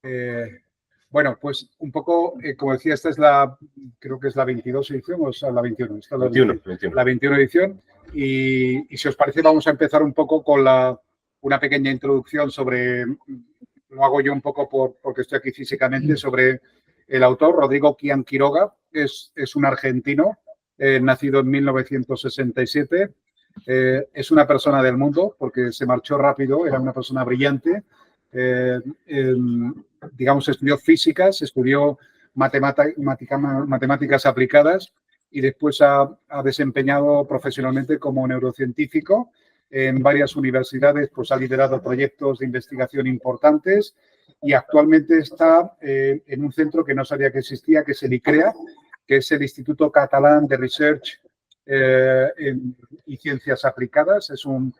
Eh, bueno, pues un poco, como decía, esta es creo que es la 22 edición, o sea, la 21. Esta es 21. La 21 edición. Y si os parece, vamos a empezar un poco con una pequeña introducción sobre, lo hago yo un poco porque estoy aquí físicamente, sobre el autor, Rodrigo Quián Quiroga. Es un argentino, nacido en 1967. Es una persona del mundo porque se marchó rápido, era una persona brillante. Digamos, estudió físicas, estudió matemáticas aplicadas y después ha desempeñado profesionalmente como neurocientífico en varias universidades, pues ha liderado proyectos de investigación importantes y actualmente está en un centro que no sabía que existía, que es el ICREA, que es el Instituto Catalán de Research y Ciencias Aplicadas. Es un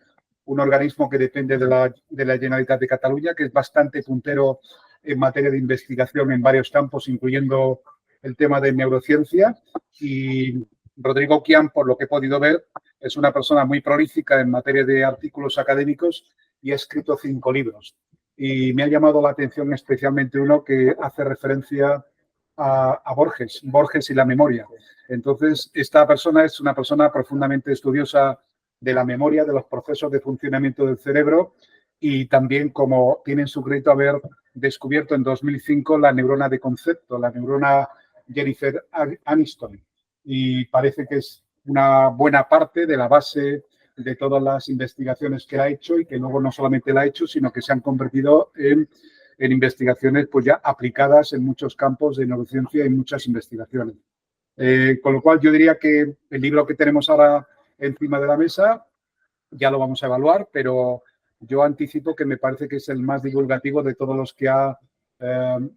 organismo que depende de la Generalitat de Cataluña, que es bastante puntero en materia de investigación en varios campos, incluyendo el tema de neurociencia. Y Rodrigo Quián, por lo que he podido ver, es una persona muy prolífica en materia de artículos académicos y ha escrito 5 libros. Y me ha llamado la atención especialmente uno que hace referencia a Borges y la memoria. Entonces, esta persona es una persona profundamente estudiosa de la memoria, de los procesos de funcionamiento del cerebro y también, como tiene en su crédito, haber descubierto en 2005 la neurona de concepto, la neurona Jennifer Aniston. Y parece que es una buena parte de la base de todas las investigaciones que ha hecho y que luego no solamente la ha hecho, sino que se han convertido en investigaciones pues ya aplicadas en muchos campos de neurociencia y muchas investigaciones. Con lo cual yo diría que el libro que tenemos ahora encima de la mesa ya lo vamos a evaluar, pero yo anticipo que me parece que es el más divulgativo de todos los que ha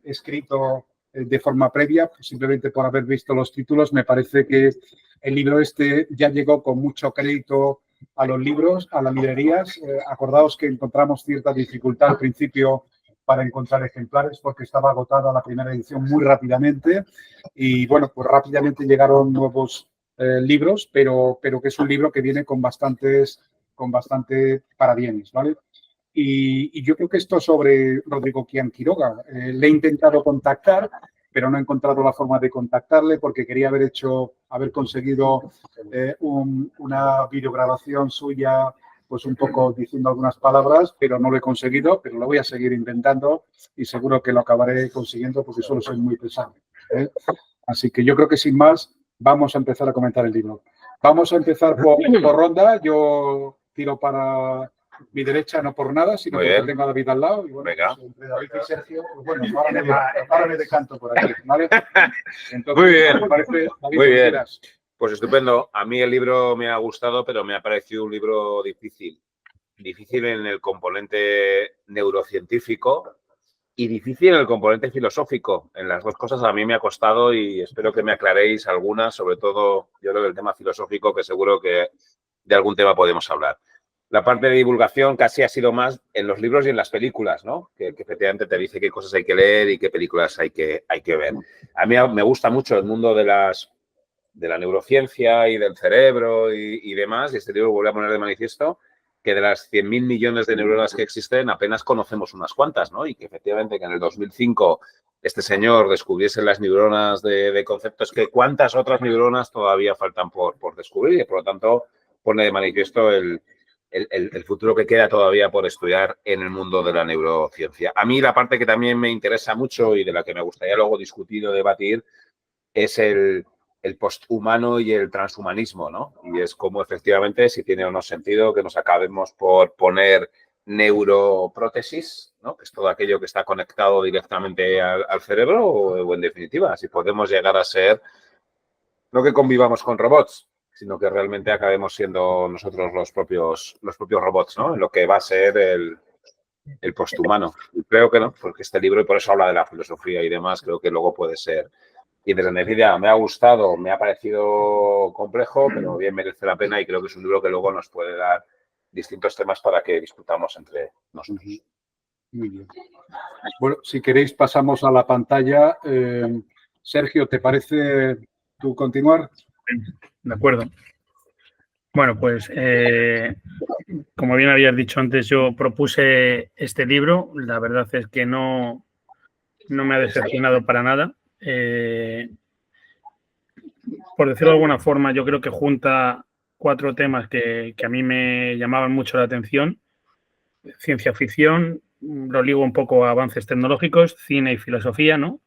escrito de forma previa, simplemente por haber visto los títulos. Me parece que el libro este ya llegó con mucho crédito a los libros, a las librerías. Acordaos que encontramos cierta dificultad al principio para encontrar ejemplares porque estaba agotada la primera edición muy rápidamente y bueno, pues rápidamente llegaron nuevos libros, pero que es un libro que viene con bastante parabienes, ¿vale? Y yo creo que esto sobre Rodrigo Quián Quiroga. Le he intentado contactar, pero no he encontrado la forma de contactarle porque quería haber conseguido una videograbación suya, pues un poco diciendo algunas palabras, pero no lo he conseguido, pero lo voy a seguir intentando y seguro que lo acabaré consiguiendo porque solo soy muy pesado. Así que yo creo que sin más vamos a empezar a comentar el libro. Vamos a empezar por ronda. Yo tiro para mi derecha, no por nada, sino porque tengo a David al lado. Y bueno, pues entre David y Sergio, pues bueno, ahora me decanto por aquí, ¿vale? Entonces, muy bien. ¿qué te parece, David? Muy bien. Pues estupendo. A mí el libro me ha gustado, pero me ha parecido un libro difícil. Difícil en el componente neurocientífico y difícil en el componente filosófico. En las dos cosas a mí me ha costado y espero que me aclaréis algunas, sobre todo yo creo que el tema filosófico, que seguro que de algún tema podemos hablar. La parte de divulgación casi ha sido más en los libros y en las películas, ¿no? Que efectivamente te dice qué cosas hay que leer y qué películas hay que ver. A mí me gusta mucho el mundo de la neurociencia y del cerebro y demás, y este libro vuelve a poner de manifiesto que de las 100.000 millones de neuronas que existen apenas conocemos unas cuantas, ¿no? Y que efectivamente que en el 2005 este señor descubriese las neuronas de conceptos, que cuántas otras neuronas todavía faltan por descubrir y por lo tanto pone de manifiesto el futuro que queda todavía por estudiar en el mundo de la neurociencia. A mí la parte que también me interesa mucho y de la que me gustaría luego discutir o debatir es el posthumano y el transhumanismo, ¿no? Y es como efectivamente si tiene o no sentido que nos acabemos por poner neuroprótesis, ¿no? Que es todo aquello que está conectado directamente al cerebro o en definitiva, si podemos llegar a ser, no que convivamos con robots, sino que realmente acabemos siendo nosotros los propios robots, ¿no? En lo que va a ser el posthumano. Y creo que no, porque este libro, y por eso habla de la filosofía y demás, creo que luego puede ser. Y desde definitiva me ha gustado, me ha parecido complejo, pero bien merece la pena y creo que es un libro que luego nos puede dar distintos temas para que discutamos entre nosotros. Muy bien. Bueno, si queréis pasamos a la pantalla. Sergio, ¿te parece tú continuar? De acuerdo. Bueno, pues como bien habías dicho antes, yo propuse este libro. La verdad es que no no me ha decepcionado para nada. Por decirlo de alguna forma, yo creo que junta 4 temas que a mí me llamaban mucho la atención. Ciencia ficción, lo ligo un poco a avances tecnológicos, cine y filosofía, ¿no?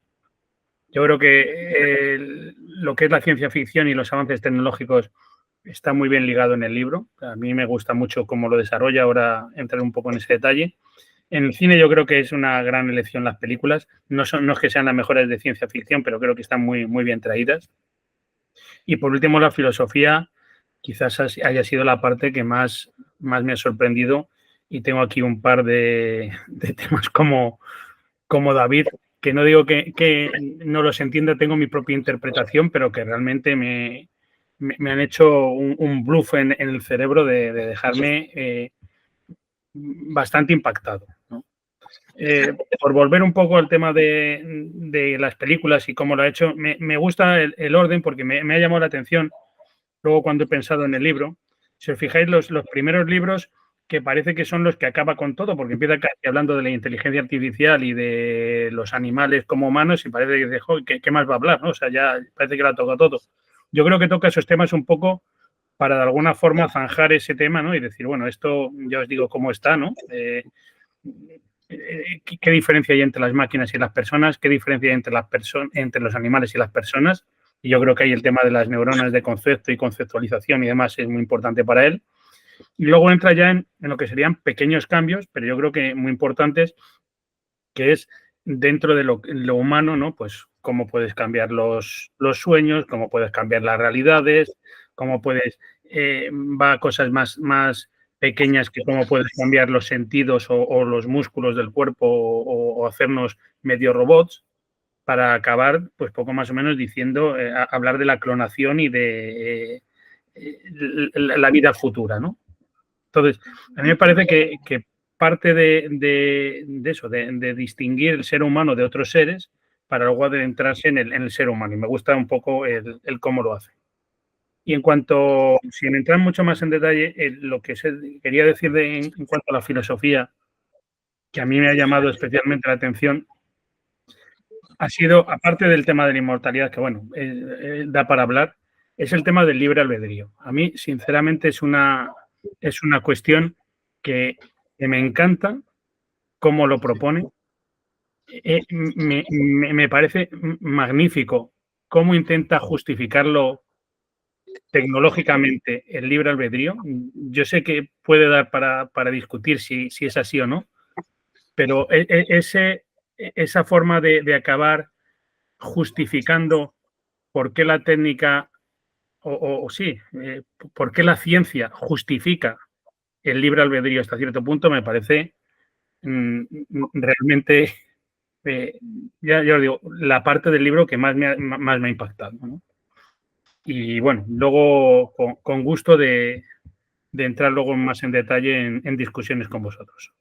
Yo creo que lo que es la ciencia ficción y los avances tecnológicos está muy bien ligado en el libro. A mí me gusta mucho cómo lo desarrolla, ahora entraré un poco en ese detalle. En el cine yo creo que es una gran elección las películas. No es que sean las mejores de ciencia ficción, pero creo que están muy, muy bien traídas. Y por último, la filosofía quizás haya sido la parte que más me ha sorprendido, y tengo aquí un par de temas como David, que no digo que no los entienda, tengo mi propia interpretación, pero que realmente me han hecho un bluff en el cerebro de dejarme bastante impactado, ¿no? Por volver un poco al tema de las películas y cómo lo ha hecho, me gusta el orden, porque me ha llamado la atención luego cuando he pensado en el libro. Si os fijáis, los primeros libros, que parece que son los que acaba con todo, porque empieza casi hablando de la inteligencia artificial y de los animales como humanos, y parece que dice, ¿qué más va a hablar, ¿no? O sea, ya parece que lo ha tocado todo. Yo creo que toca esos temas un poco para de alguna forma zanjar ese tema, ¿no? Y decir, bueno, esto ya os digo cómo está, ¿no? ¿Qué diferencia hay entre las máquinas y las personas? ¿Qué diferencia hay entre los animales y las personas? Y yo creo que ahí el tema de las neuronas de concepto y conceptualización y demás es muy importante para él. Y luego entra ya en lo que serían pequeños cambios, pero yo creo que muy importantes, que es dentro de lo humano, ¿no? Pues cómo puedes cambiar los sueños, cómo puedes cambiar las realidades, cómo puedes, va a cosas más pequeñas, que cómo puedes cambiar los sentidos o los músculos del cuerpo o hacernos medio robots, para acabar, pues poco más o menos diciendo, hablar de la clonación y de la vida futura, ¿no? Entonces, a mí me parece que parte de eso, de distinguir el ser humano de otros seres, para luego adentrarse en el ser humano. Y me gusta un poco el cómo lo hace. Y en cuanto, sin entrar mucho más en detalle, lo que quería decir en cuanto a la filosofía, que a mí me ha llamado especialmente la atención, ha sido, aparte del tema de la inmortalidad, que bueno, da para hablar, es el tema del libre albedrío. A mí, sinceramente, es una cuestión que me encanta cómo lo propone. Me parece magnífico cómo intenta justificarlo tecnológicamente el libre albedrío. Yo sé que puede dar para discutir si es así o no, pero esa forma de acabar justificando por qué la técnica por qué la ciencia justifica el libre albedrío hasta cierto punto, me parece realmente, ya os digo, la parte del libro que más me ha impactado, ¿no? Y bueno, luego con gusto de entrar luego más en detalle en discusiones con vosotros.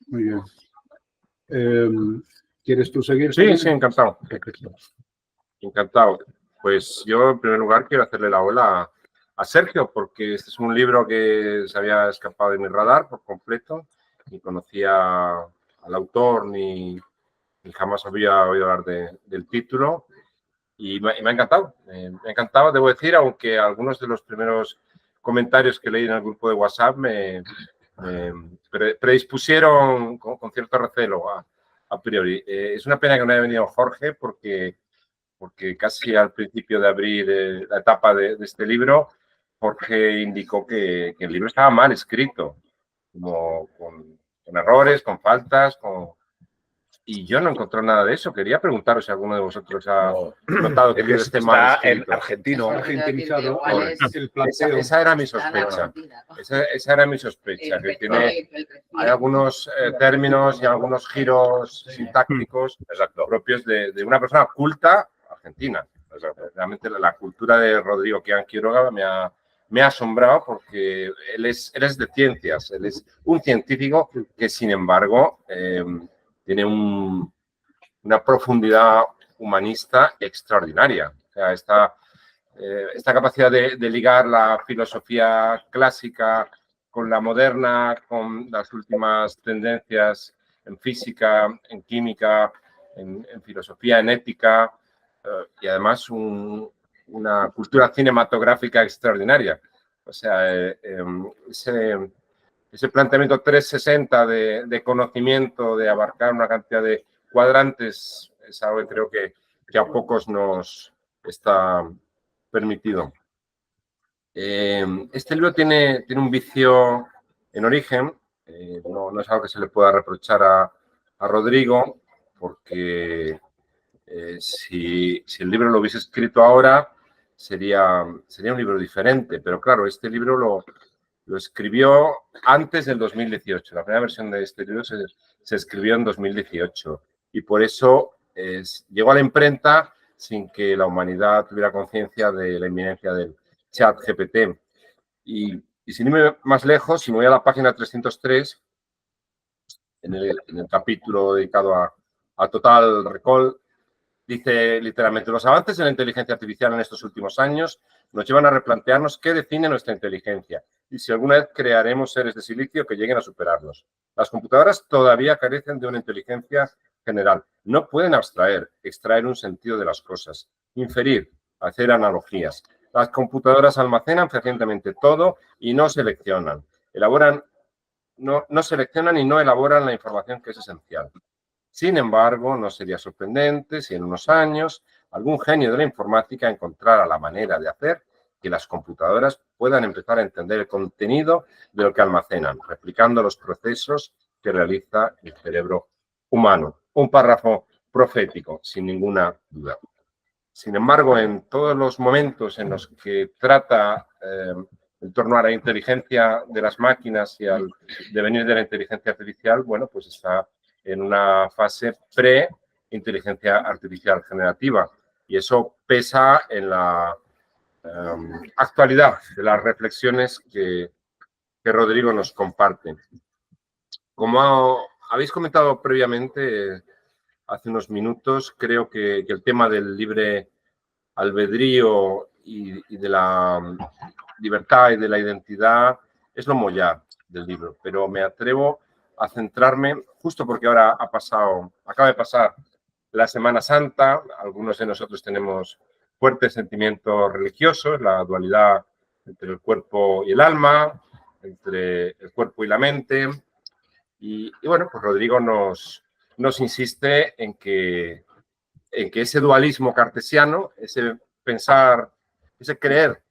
Muy bien. ¿Quieres tú seguir? Sí, encantado. Encantado. Pues yo, en primer lugar, quiero hacerle la ola a Sergio, porque este es un libro que se había escapado de mi radar por completo. Ni conocía al autor, ni jamás había oído hablar del título. Y me ha encantado. Me ha encantado, debo decir, aunque algunos de los primeros comentarios que leí en el grupo de WhatsApp me predispusieron con cierto recelo a priori. Es una pena que no haya venido Jorge, porque casi al principio de abrir la etapa de este libro, Jorge indicó que el libro estaba mal escrito, como con errores, con faltas, y yo no encontré nada de eso. Quería preguntaros si alguno de vosotros ha notado que esté mal escrito. Argentinizado. El planteo. Esa era mi sospecha. Esa era mi sospecha, que hay algunos términos y algunos giros sintácticos propios de una persona culta argentina. Realmente la cultura de Rodrigo Quián Quiroga me ha asombrado, porque él es de ciencias, él es un científico que, sin embargo, tiene una profundidad humanista extraordinaria. O sea, esta capacidad de ligar la filosofía clásica con la moderna, con las últimas tendencias en física, en química, en filosofía, en ética y además una cultura cinematográfica extraordinaria. O sea, ese planteamiento 360 de conocimiento, de abarcar una cantidad de cuadrantes, es algo que creo que a pocos nos está permitido. Este libro tiene un vicio en origen, no es algo que se le pueda reprochar a Rodrigo, porque si el libro lo hubiese escrito ahora, sería un libro diferente. Pero claro, este libro lo escribió antes del 2018. La primera versión de este libro se escribió en 2018 y por eso llegó a la imprenta sin que la humanidad tuviera conciencia de la inminencia del ChatGPT. Y sin irme más lejos, si me voy a la página 303, en el capítulo dedicado a Total Recall, dice literalmente: los avances en la inteligencia artificial en estos últimos años nos llevan a replantearnos qué define nuestra inteligencia y si alguna vez crearemos seres de silicio que lleguen a superarnos. Las computadoras todavía carecen de una inteligencia general. No pueden extraer un sentido de las cosas, inferir, hacer analogías. Las computadoras almacenan fehacientemente todo y no seleccionan. No seleccionan y no elaboran la información que es esencial. Sin embargo, no sería sorprendente si en unos años algún genio de la informática encontrara la manera de hacer que las computadoras puedan empezar a entender el contenido de lo que almacenan, replicando los procesos que realiza el cerebro humano. Un párrafo profético, sin ninguna duda. Sin embargo, en todos los momentos en los que trata en torno a la inteligencia de las máquinas y al devenir de la inteligencia artificial, bueno, pues está en una fase pre-inteligencia artificial generativa. Y eso pesa en la actualidad de las reflexiones que Rodrigo nos comparte. Como habéis comentado previamente, hace unos minutos, creo que el tema del libre albedrío y de la libertad y de la identidad es lo mollar del libro, pero me atrevo a centrarme, justo porque ahora acaba de pasar la Semana Santa, algunos de nosotros tenemos fuertes sentimientos religiosos, la dualidad entre el cuerpo y el alma, entre el cuerpo y la mente, y bueno, pues Rodrigo nos insiste en que ese dualismo cartesiano, ese pensar, ese creer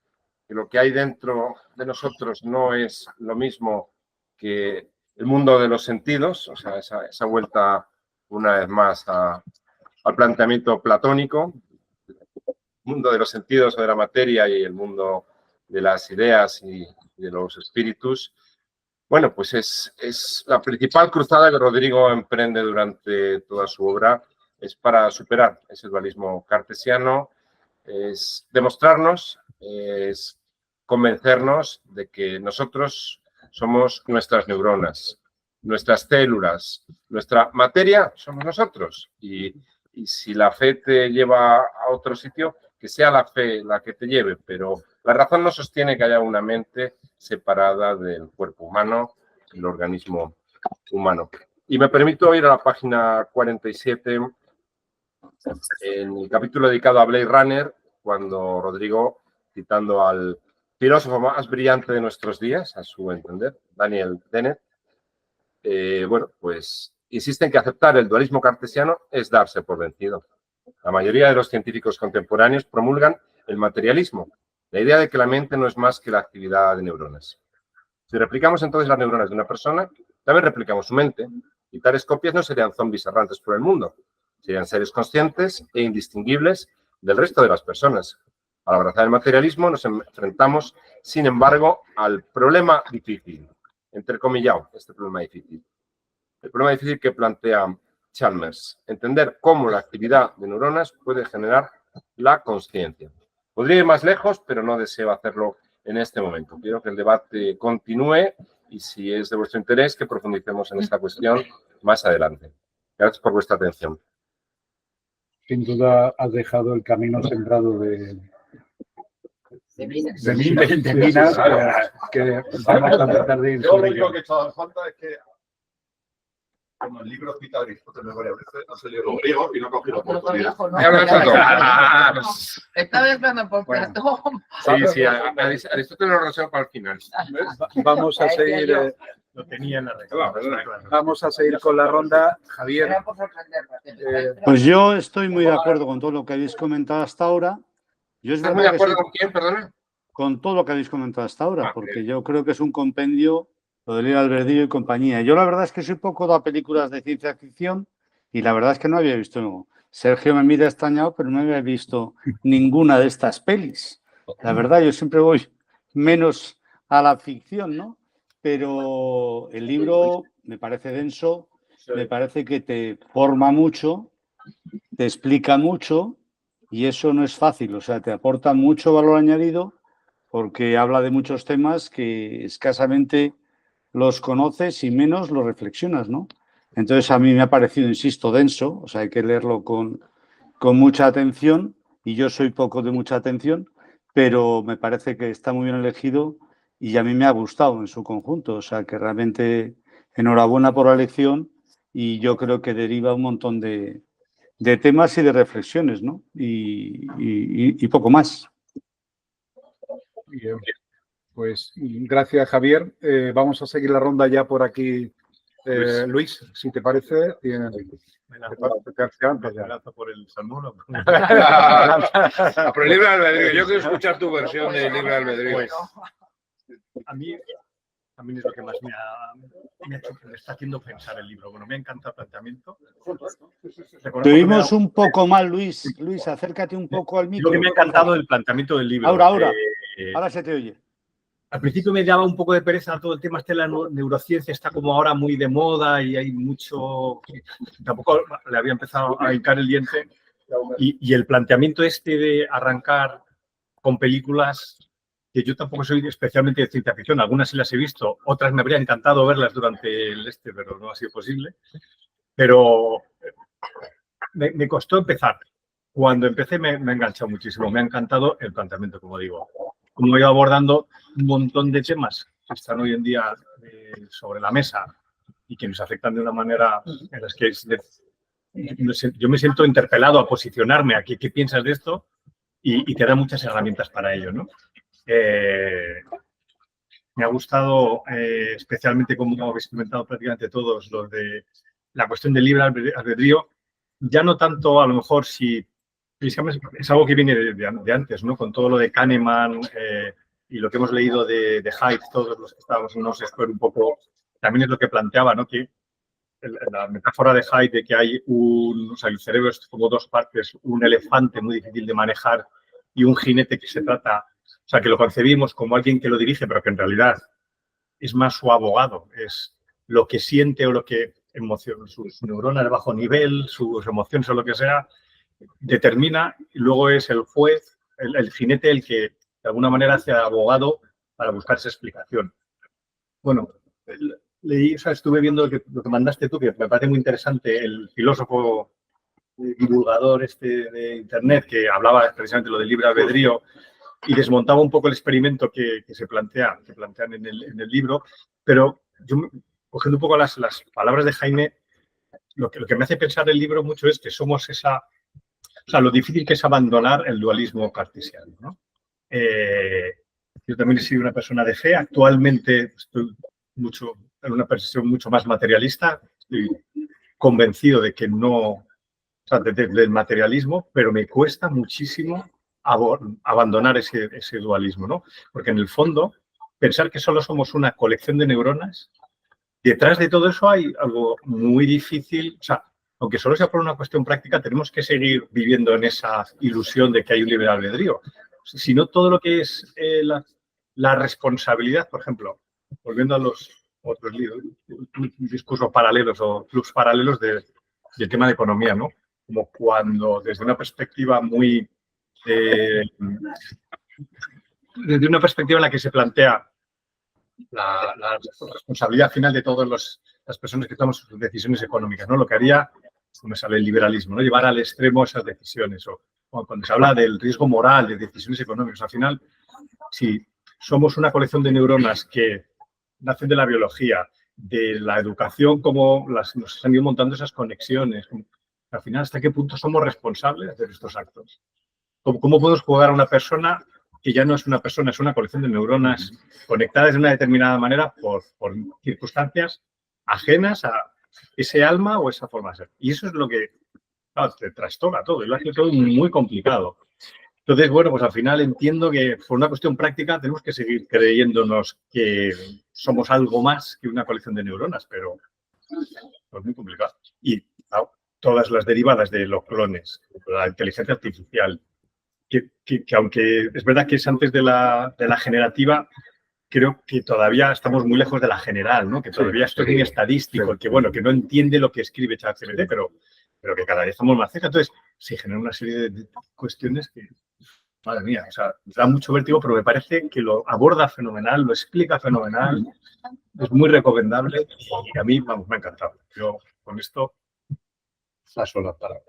que lo que hay dentro de nosotros no es lo mismo que el mundo de los sentidos, o sea, esa vuelta una vez más al planteamiento platónico, el mundo de los sentidos o de la materia y el mundo de las ideas y de los espíritus. Bueno, pues es la principal cruzada que Rodrigo emprende durante toda su obra, es para superar ese dualismo cartesiano, es demostrarnos, es convencernos de que nosotros somos nuestras neuronas, nuestras células, nuestra materia somos nosotros. Y si la fe te lleva a otro sitio, que sea la fe la que te lleve, pero la razón no sostiene que haya una mente separada del cuerpo humano, el organismo humano. Y me permito ir a la página 47, en el capítulo dedicado a Blade Runner, cuando Rodrigo, citando al filósofo más brillante de nuestros días, a su entender, Daniel Dennett, bueno, pues insiste en que aceptar el dualismo cartesiano es darse por vencido. La mayoría de los científicos contemporáneos promulgan el materialismo, la idea de que la mente no es más que la actividad de neuronas. Si replicamos entonces las neuronas de una persona, también replicamos su mente, y tales copias no serían zombies errantes por el mundo, serían seres conscientes e indistinguibles del resto de las personas. Al abrazar el materialismo nos enfrentamos, sin embargo, al problema difícil, entrecomillado, este problema difícil. El problema difícil que plantea Chalmers, entender cómo la actividad de neuronas puede generar la consciencia. Podría ir más lejos, pero no deseo hacerlo en este momento. Quiero que el debate continúe y, si es de vuestro interés, que profundicemos en esta cuestión más adelante. Gracias por vuestra atención. Sin duda has dejado el camino sembrado de minas, que vamos a tratar de ir. Yo lo único que he echado en falta es que Como el libro cita a Aristóteles varias veces, no sé libro griego y no ha cogido oportunidad. Estaba esperando por Platón. Sí, Aristóteles lo reserva para el final. Vamos a seguir. Lo tenía en la regla. Vamos a seguir con la ronda. Javier. Era por sorprender. Pues yo estoy muy de acuerdo con todo lo que habéis comentado hasta ahora. Yo es ¿Estás muy verdad de que acuerdo soy- con quién, perdona? con todo lo que habéis comentado hasta ahora, Ah, porque bien. yo creo que es un compendio lo del libre albedrío y compañía. Yo la verdad es que soy poco de películas de ciencia ficción y la verdad es que no había visto. Sergio me mira extrañado, pero no había visto ninguna de estas pelis. La verdad, yo siempre voy menos a la ficción, ¿no? Pero el libro me parece denso, me parece que te forma mucho, te explica mucho y eso no es fácil, o sea, te aporta mucho valor añadido porque habla de muchos temas que escasamente los conoces y menos los reflexionas, ¿no? Entonces a mí me ha parecido, insisto, denso, o sea, hay que leerlo con mucha atención y yo soy poco de mucha atención, pero me parece que está muy bien elegido y a mí me ha gustado en su conjunto, o sea, que realmente enhorabuena por la elección y yo creo que deriva un montón de temas y de reflexiones, ¿no? Y poco más. Bien. Pues gracias, Javier. Vamos a seguir la ronda ya por aquí. Luis, si te parece, tienes. Me lanzo por el salmón. ¿O? Por el libre albedrío. Yo quiero escuchar tu versión del libre albedrío. Pues, a mí también es lo que más me está haciendo pensar el libro. Bueno, me ha encantado el planteamiento. Te oímos un poco mal, Luis. Luis, acércate un poco al micro. Lo que me ha encantado del planteamiento del libro. Ahora se te oye. Al principio me daba un poco de pereza todo el tema de la neurociencia, está como ahora muy de moda y hay mucho... Tampoco le había empezado a hincar el diente. Y el planteamiento de arrancar con películas, que yo tampoco soy especialmente de ciencia ficción, algunas sí las he visto, otras me habría encantado verlas durante pero no ha sido posible. Pero me costó empezar. Cuando empecé me ha enganchado muchísimo, me ha encantado el planteamiento, como digo. Como he ido abordando un montón de temas que están hoy en día sobre la mesa y que nos afectan de una manera en las que yo me siento interpelado a posicionarme a qué piensas de esto y te da muchas herramientas para ello, ¿no? Me ha gustado especialmente, como habéis comentado prácticamente todos, lo de la cuestión del libre albedrío, ya no tanto a lo mejor si... Es algo que viene de antes, ¿no? Con todo lo de Kahneman y lo que hemos leído de Haidt, todos los que estábamos en unos un poco, también es lo que planteaba, ¿no? Que la metáfora de Haidt de que hay o sea, el cerebro es como dos partes, un elefante muy difícil de manejar y un jinete que se trata, o sea, que lo concebimos como alguien que lo dirige, pero que en realidad es más su abogado, es lo que siente o lo que emociona, sus neuronas de bajo nivel, sus emociones o lo que sea, determina y luego es el juez, el jinete, el que de alguna manera hace abogado para buscar esa explicación. Bueno, leí, o sea, estuve viendo lo que mandaste tú, que me parece muy interesante, el filósofo divulgador de Internet que hablaba precisamente lo del libre albedrío y desmontaba un poco el experimento que plantean en el libro, pero yo, cogiendo un poco las palabras de Jaime, lo que me hace pensar el libro mucho es que somos esa... O sea, lo difícil que es abandonar el dualismo cartesiano, ¿no? Yo también he sido una persona de fe. Actualmente estoy en una posición mucho más materialista. Estoy convencido de que no... O sea, del materialismo, pero me cuesta muchísimo abandonar ese dualismo, ¿no? Porque en el fondo, pensar que solo somos una colección de neuronas, detrás de todo eso hay algo muy difícil. O sea, aunque solo sea por una cuestión práctica, tenemos que seguir viviendo en esa ilusión de que hay un libre albedrío. Si no, todo lo que es la responsabilidad, por ejemplo, volviendo a los otros libros, discursos paralelos o clubs paralelos del tema de economía, ¿no? Como cuando desde una perspectiva desde una perspectiva en la que se plantea la responsabilidad final de todas las personas que toman sus decisiones económicas, ¿no? Lo que haría, como sale el liberalismo, ¿no? Llevar al extremo esas decisiones. O cuando se habla del riesgo moral de decisiones económicas, al final, si somos una colección de neuronas que nacen de la biología de la educación, cómo nos han ido montando esas conexiones. Al final, ¿hasta qué punto somos responsables de estos actos? ¿Cómo podemos jugar a una persona que ya no es una persona, es una colección de neuronas conectadas de una determinada manera por circunstancias ajenas a ese alma o esa forma de ser? Y eso es lo que, claro, te trastoca todo y lo hace todo muy complicado. Entonces, bueno, pues al final entiendo que por una cuestión práctica tenemos que seguir creyéndonos que somos algo más que una colección de neuronas, pero es muy complicado. Y claro, todas las derivadas de los clones, la inteligencia artificial, que aunque es verdad que es antes de la generativa, creo que todavía estamos muy lejos de la general, ¿no? Que todavía esto es muy estadístico, que bueno, que no entiende lo que escribe ChatGPT, pero que cada vez estamos más cerca. Entonces, se genera una serie de cuestiones que, madre mía, o sea, da mucho vértigo, pero me parece que lo aborda fenomenal, lo explica fenomenal, es muy recomendable y a mí, vamos, me ha encantado. Yo, con esto, paso la palabra.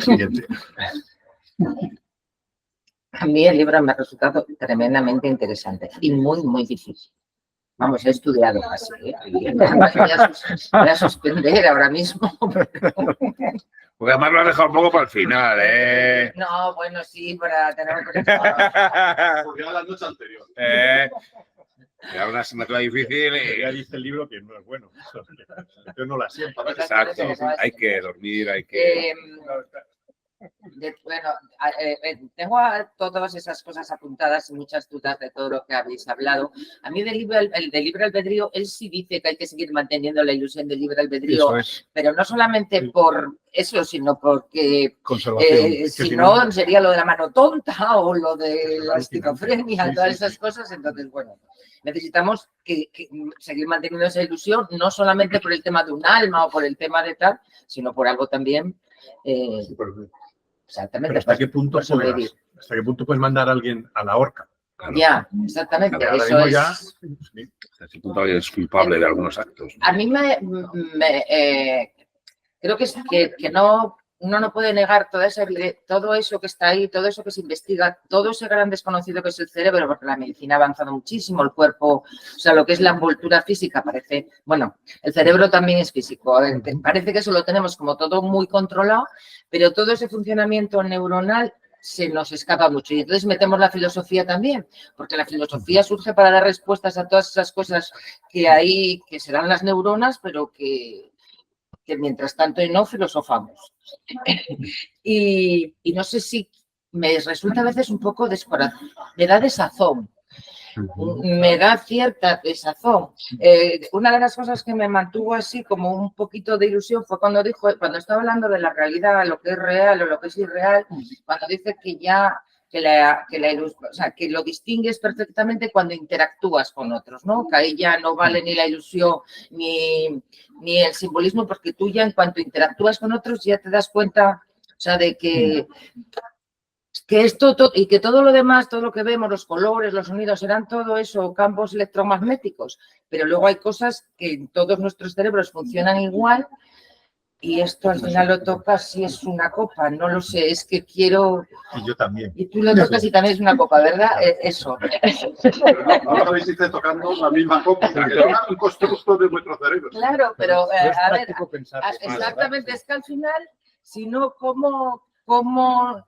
Siguiente. A mí el libro me ha resultado tremendamente interesante y muy, muy difícil. Vamos, he estudiado así, voy a suspender ahora mismo. Porque además lo has dejado un poco para el final, ¿eh? No, bueno, sí, para tener... Porque era la noche anterior. Era una asignatura difícil Ya y... dice el libro que no es bueno. Yo no la siento. Exacto, hay que dormir, hay que... Bueno, tengo todas esas cosas apuntadas y muchas dudas de todo lo que habéis hablado. A mí del libre albedrío, él sí dice que hay que seguir manteniendo la ilusión del libre albedrío, pero no solamente por eso, sino porque si no sería lo de la mano tonta o lo de la esquizofrenia, todas esas cosas. Entonces, bueno, necesitamos que seguir manteniendo esa ilusión, no solamente por el tema de un alma o por el tema de tal, sino por algo también... Exactamente. Pero ¿hasta qué punto puedes mandar a alguien a la horca? Claro. Ya, exactamente. Claro, eso es... ya, sí. Hasta ese punto alguien es culpable de algunos actos. A mí creo que no, uno no puede negar todo eso que está ahí, todo eso que se investiga, todo ese gran desconocido que es el cerebro, porque la medicina ha avanzado muchísimo, el cuerpo, o sea, lo que es la envoltura física parece, bueno, el cerebro también es físico, parece que eso lo tenemos como todo muy controlado, pero todo ese funcionamiento neuronal se nos escapa mucho y entonces metemos la filosofía también, porque la filosofía surge para dar respuestas a todas esas cosas que hay, que serán las neuronas, pero que mientras tanto no filosofamos. Y no sé si me resulta a veces un poco descorazón, me da desazón, me da cierta desazón. Una de las cosas que me mantuvo así como un poquito de ilusión fue cuando estaba hablando de la realidad, lo que es real o lo que es irreal, cuando dice que lo distingues perfectamente cuando interactúas con otros, ¿no? Que ahí ya no vale ni la ilusión ni el simbolismo, porque tú ya en cuanto interactúas con otros ya te das cuenta, o sea, de que esto y que todo lo demás, todo lo que vemos, los colores, los sonidos, serán todo eso, campos electromagnéticos, pero luego hay cosas que en todos nuestros cerebros funcionan igual. Y esto al final lo tocas si es una copa, no lo sé, es que quiero... Y yo también. Y tú lo tocas y también es una copa, ¿verdad? Eso. No sabéis si estáis tocando la misma copa, que es un constructo de vuestro cerebro. Claro, pero a ver, pensar, exactamente, es que al final, si no,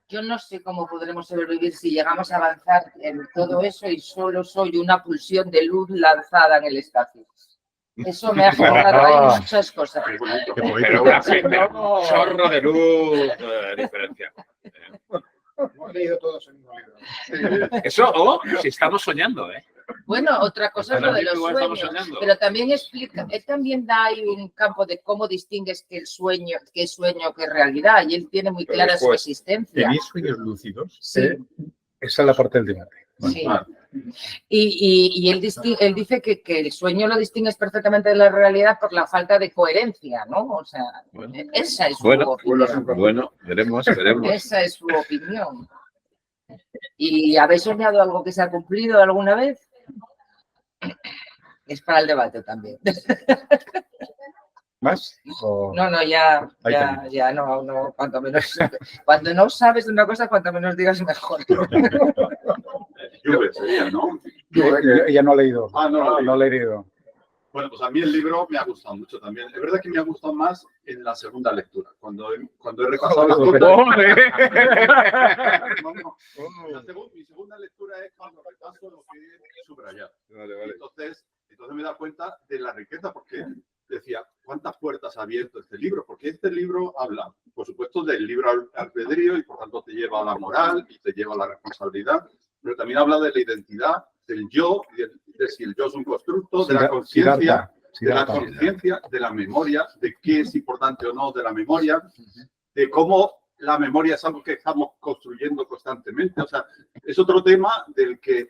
yo no sé cómo podremos sobrevivir si llegamos a avanzar en todo eso y solo soy una pulsión de luz lanzada en el espacio. Eso me ha generado ahí muchas cosas. Pero un chorro de luz diferencia. Hemos leído todos el mismo libro. Eso, si estamos soñando, ¿eh? Bueno, otra cosa es lo de los sueños, pero también explica, él también da ahí un campo de cómo distingues qué es sueño, qué es realidad, y él tiene muy clara su existencia. ¿Tenéis sueños lúcidos? Sí. Esa es la parte del debate. Sí. Y él dice que el sueño lo distingues perfectamente de la realidad por la falta de coherencia, ¿no? O sea, esa es su opinión. Bueno, veremos. Esa es su opinión. ¿Y habéis soñado algo que se ha cumplido alguna vez? Es para el debate también. ¿Más? No, ya no, cuanto menos. Cuando no sabes de una cosa, cuanto menos digas mejor. Yo sería, ¿no? Ya no he leído. No he leído. Bueno, pues a mí el libro me ha gustado mucho también. Es verdad que me ha gustado más en la segunda lectura, cuando he repasado las cosas. Mi segunda lectura es cuando repaso lo que he subrayado. Entonces me da cuenta de la riqueza, porque decía, ¿cuántas puertas ha abierto este libro? Porque este libro habla, por supuesto, del libre albedrío y por tanto te lleva a la moral y te lleva a la responsabilidad, pero también habla de la identidad, del yo, de si el yo es un constructo, de la conciencia, de la memoria, de qué es importante o no de la memoria, de cómo la memoria es algo que estamos construyendo constantemente. O sea, es otro tema del que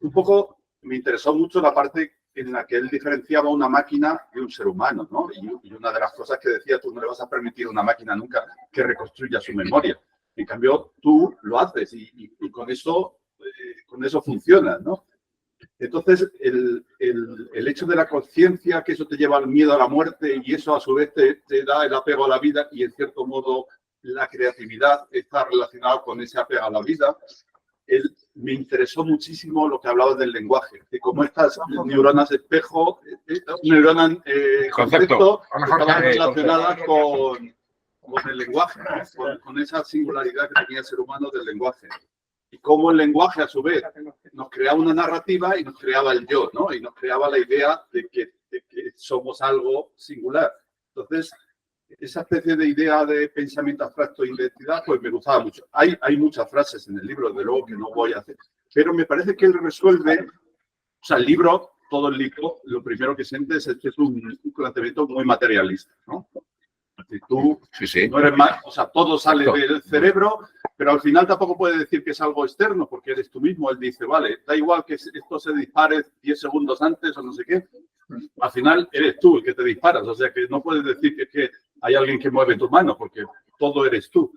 un poco me interesó mucho la parte en la que él diferenciaba una máquina de un ser humano, ¿no? Y una de las cosas que decía, tú no le vas a permitir a una máquina nunca que reconstruya su memoria. En cambio, tú lo haces y con eso funciona, ¿no? Entonces, el hecho de la conciencia, que eso te lleva al miedo a la muerte y eso a su vez te da el apego a la vida y en cierto modo la creatividad está relacionada con ese apego a la vida. Me interesó muchísimo lo que hablaba del lenguaje, de cómo estas neuronas espejo, neuronas concepto, estaban relacionadas con el lenguaje, ¿no? con esa singularidad que tenía el ser humano del lenguaje. Y cómo el lenguaje, a su vez, nos creaba una narrativa y nos creaba el yo, ¿no? Y nos creaba la idea de que somos algo singular. Entonces, esa especie de idea de pensamiento abstracto e identidad, pues me gustaba mucho. Hay muchas frases en el libro, de luego, que no voy a hacer. Pero me parece que él resuelve, o sea, el libro, todo el libro, lo primero que sientes es que es un planteamiento muy materialista, ¿no? Si tú no eres más, o sea, todo sale del cerebro, pero al final tampoco puedes decir que es algo externo, porque eres tú mismo. Él dice, vale, da igual que esto se dispare 10 segundos antes o no sé qué, al final eres tú el que te disparas, o sea que no puedes decir que hay alguien que mueve tu mano, porque todo eres tú.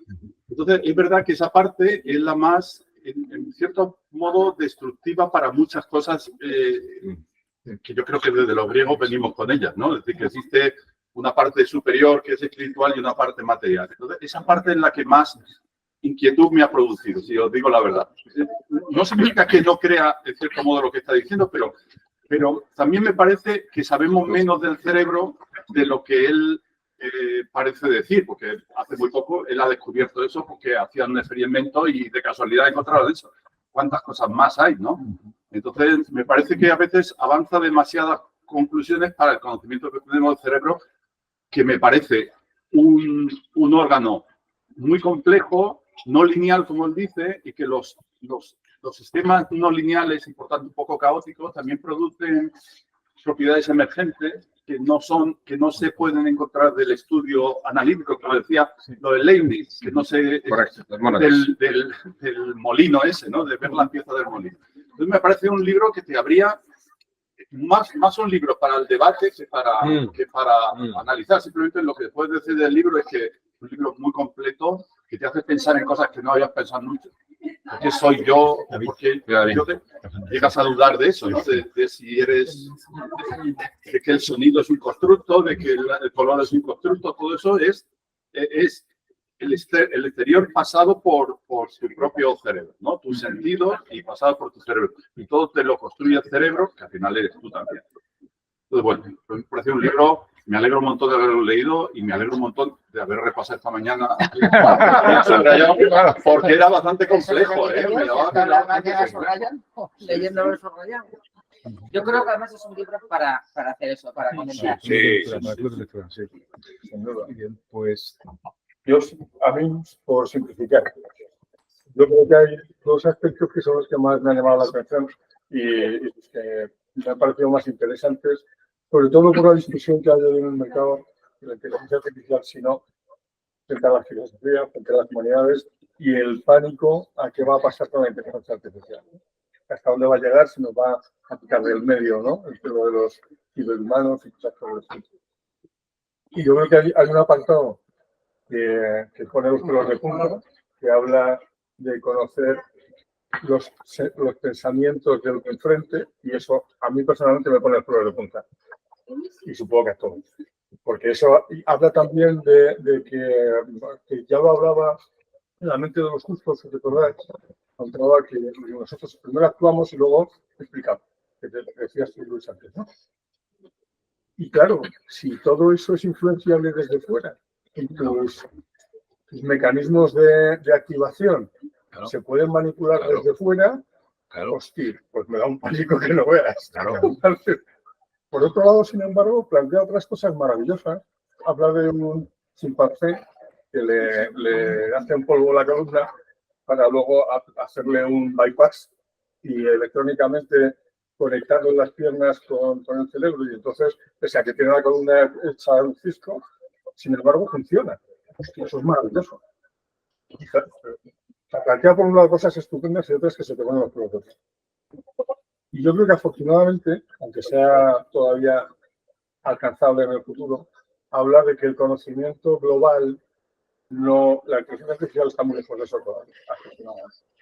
Entonces, es verdad que esa parte es la más, en cierto modo, destructiva para muchas cosas que yo creo que desde los griegos venimos con ellas, ¿no? Es decir, que existe una parte superior que es espiritual y una parte material. Entonces, esa parte es la que más inquietud me ha producido, si os digo la verdad. No significa que no crea, en cierto modo, lo que está diciendo, pero también me parece que sabemos menos del cerebro de lo que él parece decir, porque hace muy poco él ha descubierto eso porque hacía un experimento y de casualidad ha encontrado eso. ¿Cuántas cosas más hay, no? Entonces, me parece que a veces avanza demasiadas conclusiones para el conocimiento que tenemos del cerebro, que me parece un órgano muy complejo, no lineal, como él dice, y que los sistemas no lineales y, por tanto, un poco caóticos, también producen propiedades emergentes que no se pueden encontrar del estudio analítico, como decía, lo de Leibniz, que no se... Correcto, del molino ese, ¿no? De ver la pieza del molino. Entonces, me parece un libro que te habría... Más un libro para el debate que para analizar. Simplemente lo que puedes decir del libro es que es un libro muy completo que te hace pensar en cosas que no habías pensado nunca. ¿Por qué soy yo? ¿Por qué llegas a dudar de eso? ¿No? De si eres... De que el sonido es un constructo, de que el color es un constructo. Todo eso es el exterior pasado por tu propio cerebro, ¿no? Tus sentidos y pasado por tu cerebro. Y todo te lo construye el cerebro, que al final eres tú también. Entonces, bueno, me parece un libro, me alegro un montón de haberlo leído y me alegro un montón de haber repasado esta mañana porque era bastante complejo, ¿eh? Leyéndolo subrayado. Yo creo que además es un libro para hacer eso, para comentar. Sí. Sin duda. Bien, pues a mí, por simplificar, yo creo que hay dos aspectos que son los que más me han llamado la atención y los que me han parecido más interesantes, sobre todo por la discusión que hay hoy en el mercado de la inteligencia artificial, sino frente a la filosofía, frente a las humanidades y el pánico a qué va a pasar con la inteligencia artificial. Hasta dónde va a llegar, si nos va a quitar del medio, ¿no? El tema de los ciberhumanos y cosas por el estilo. Y yo creo que hay un apartado que pone los pelos de punta, que habla de conocer los pensamientos del de enfrente, y eso a mí personalmente me pone los pelos de punta. Y supongo que a todos. Porque eso habla también de que ya lo hablaba en la mente de los justos, si recordáis, contaba que nosotros primero actuamos y luego explicamos, que te decías tú, Luis, antes, ¿no? Y claro, si todo eso es influenciable desde fuera, y tus mecanismos de activación se pueden manipular desde fuera, hostia, pues me da un pánico que no veas. Por otro lado, sin embargo, plantea otras cosas maravillosas. Habla de un chimpancé que le hace un polvo la columna para luego hacerle un bypass y electrónicamente conectarle las piernas con el cerebro. Y entonces, pese a que tiene la columna hecha un cisco, sin embargo, funciona. Hostia, eso es maravilloso. Se plantea por un lado cosas estupendas y otras que se te ponen los pelos de punta. Y yo creo que afortunadamente, aunque sea todavía alcanzable en el futuro, habla de que el conocimiento global, la inteligencia artificial está muy lejos de eso todavía.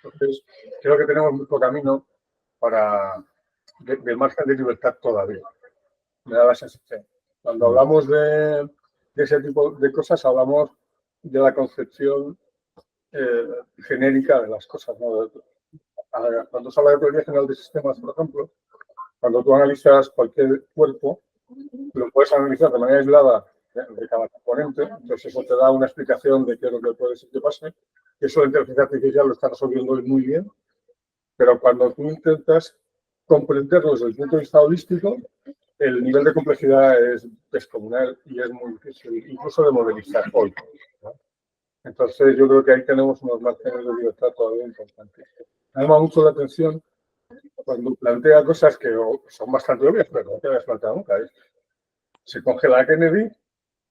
Entonces, creo que tenemos mucho camino de margen de libertad todavía. Me da la sensación. Cuando hablamos de ese tipo de cosas, hablamos de la concepción genérica de las cosas, ¿no? Cuando se habla de teoría general de sistemas, por ejemplo, cuando tú analizas cualquier cuerpo, lo puedes analizar de manera aislada de cada componente, entonces eso te da una explicación de qué es lo que puede ser que pase. Eso la inteligencia artificial lo está resolviendo muy bien, pero cuando tú intentas comprenderlo desde el punto de vista holístico, el nivel de complejidad es descomunal y es muy difícil, incluso de modelizar hoy, ¿no? Entonces yo creo que ahí tenemos unos márgenes de libertad todavía importantes. Me llama mucho la atención cuando plantea cosas que son bastante obvias, pero no te habías planteado nunca. Se congela a Kennedy,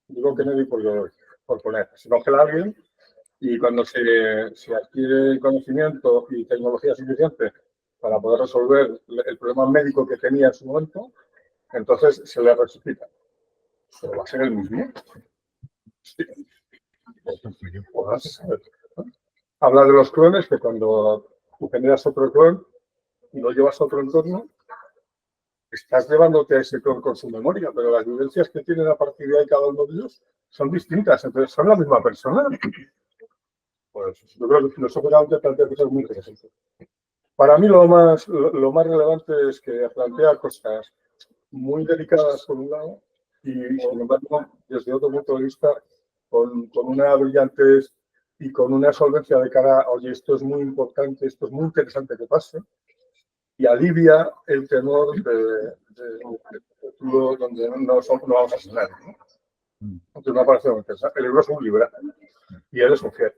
digo Kennedy por poner, se congela a alguien y cuando se adquiere conocimiento y tecnología suficiente para poder resolver el problema médico que tenía en su momento, entonces se le resucita. Pero va a ser el mismo. Sí. Pues, habla de los clones, que cuando tú generas otro clon y lo llevas a otro entorno, estás llevándote a ese clon con su memoria, pero las vivencias que tienen a partir de ahí cada uno de ellos son distintas. Entonces, ¿son la misma persona? Pues yo creo que filosóficamente plantea cosas muy interesantes. Para mí lo más relevante es que plantea cosas muy delicadas por un lado y, sin embargo, desde otro punto de vista, con una brillantez y con una solvencia de cara, oye, esto es muy importante, esto es muy interesante que pase, y alivia el temor de futuro donde no vamos a sanar, ¿no? Entonces me ha parecido muy interesante. El libro es un libro y él es un fiel.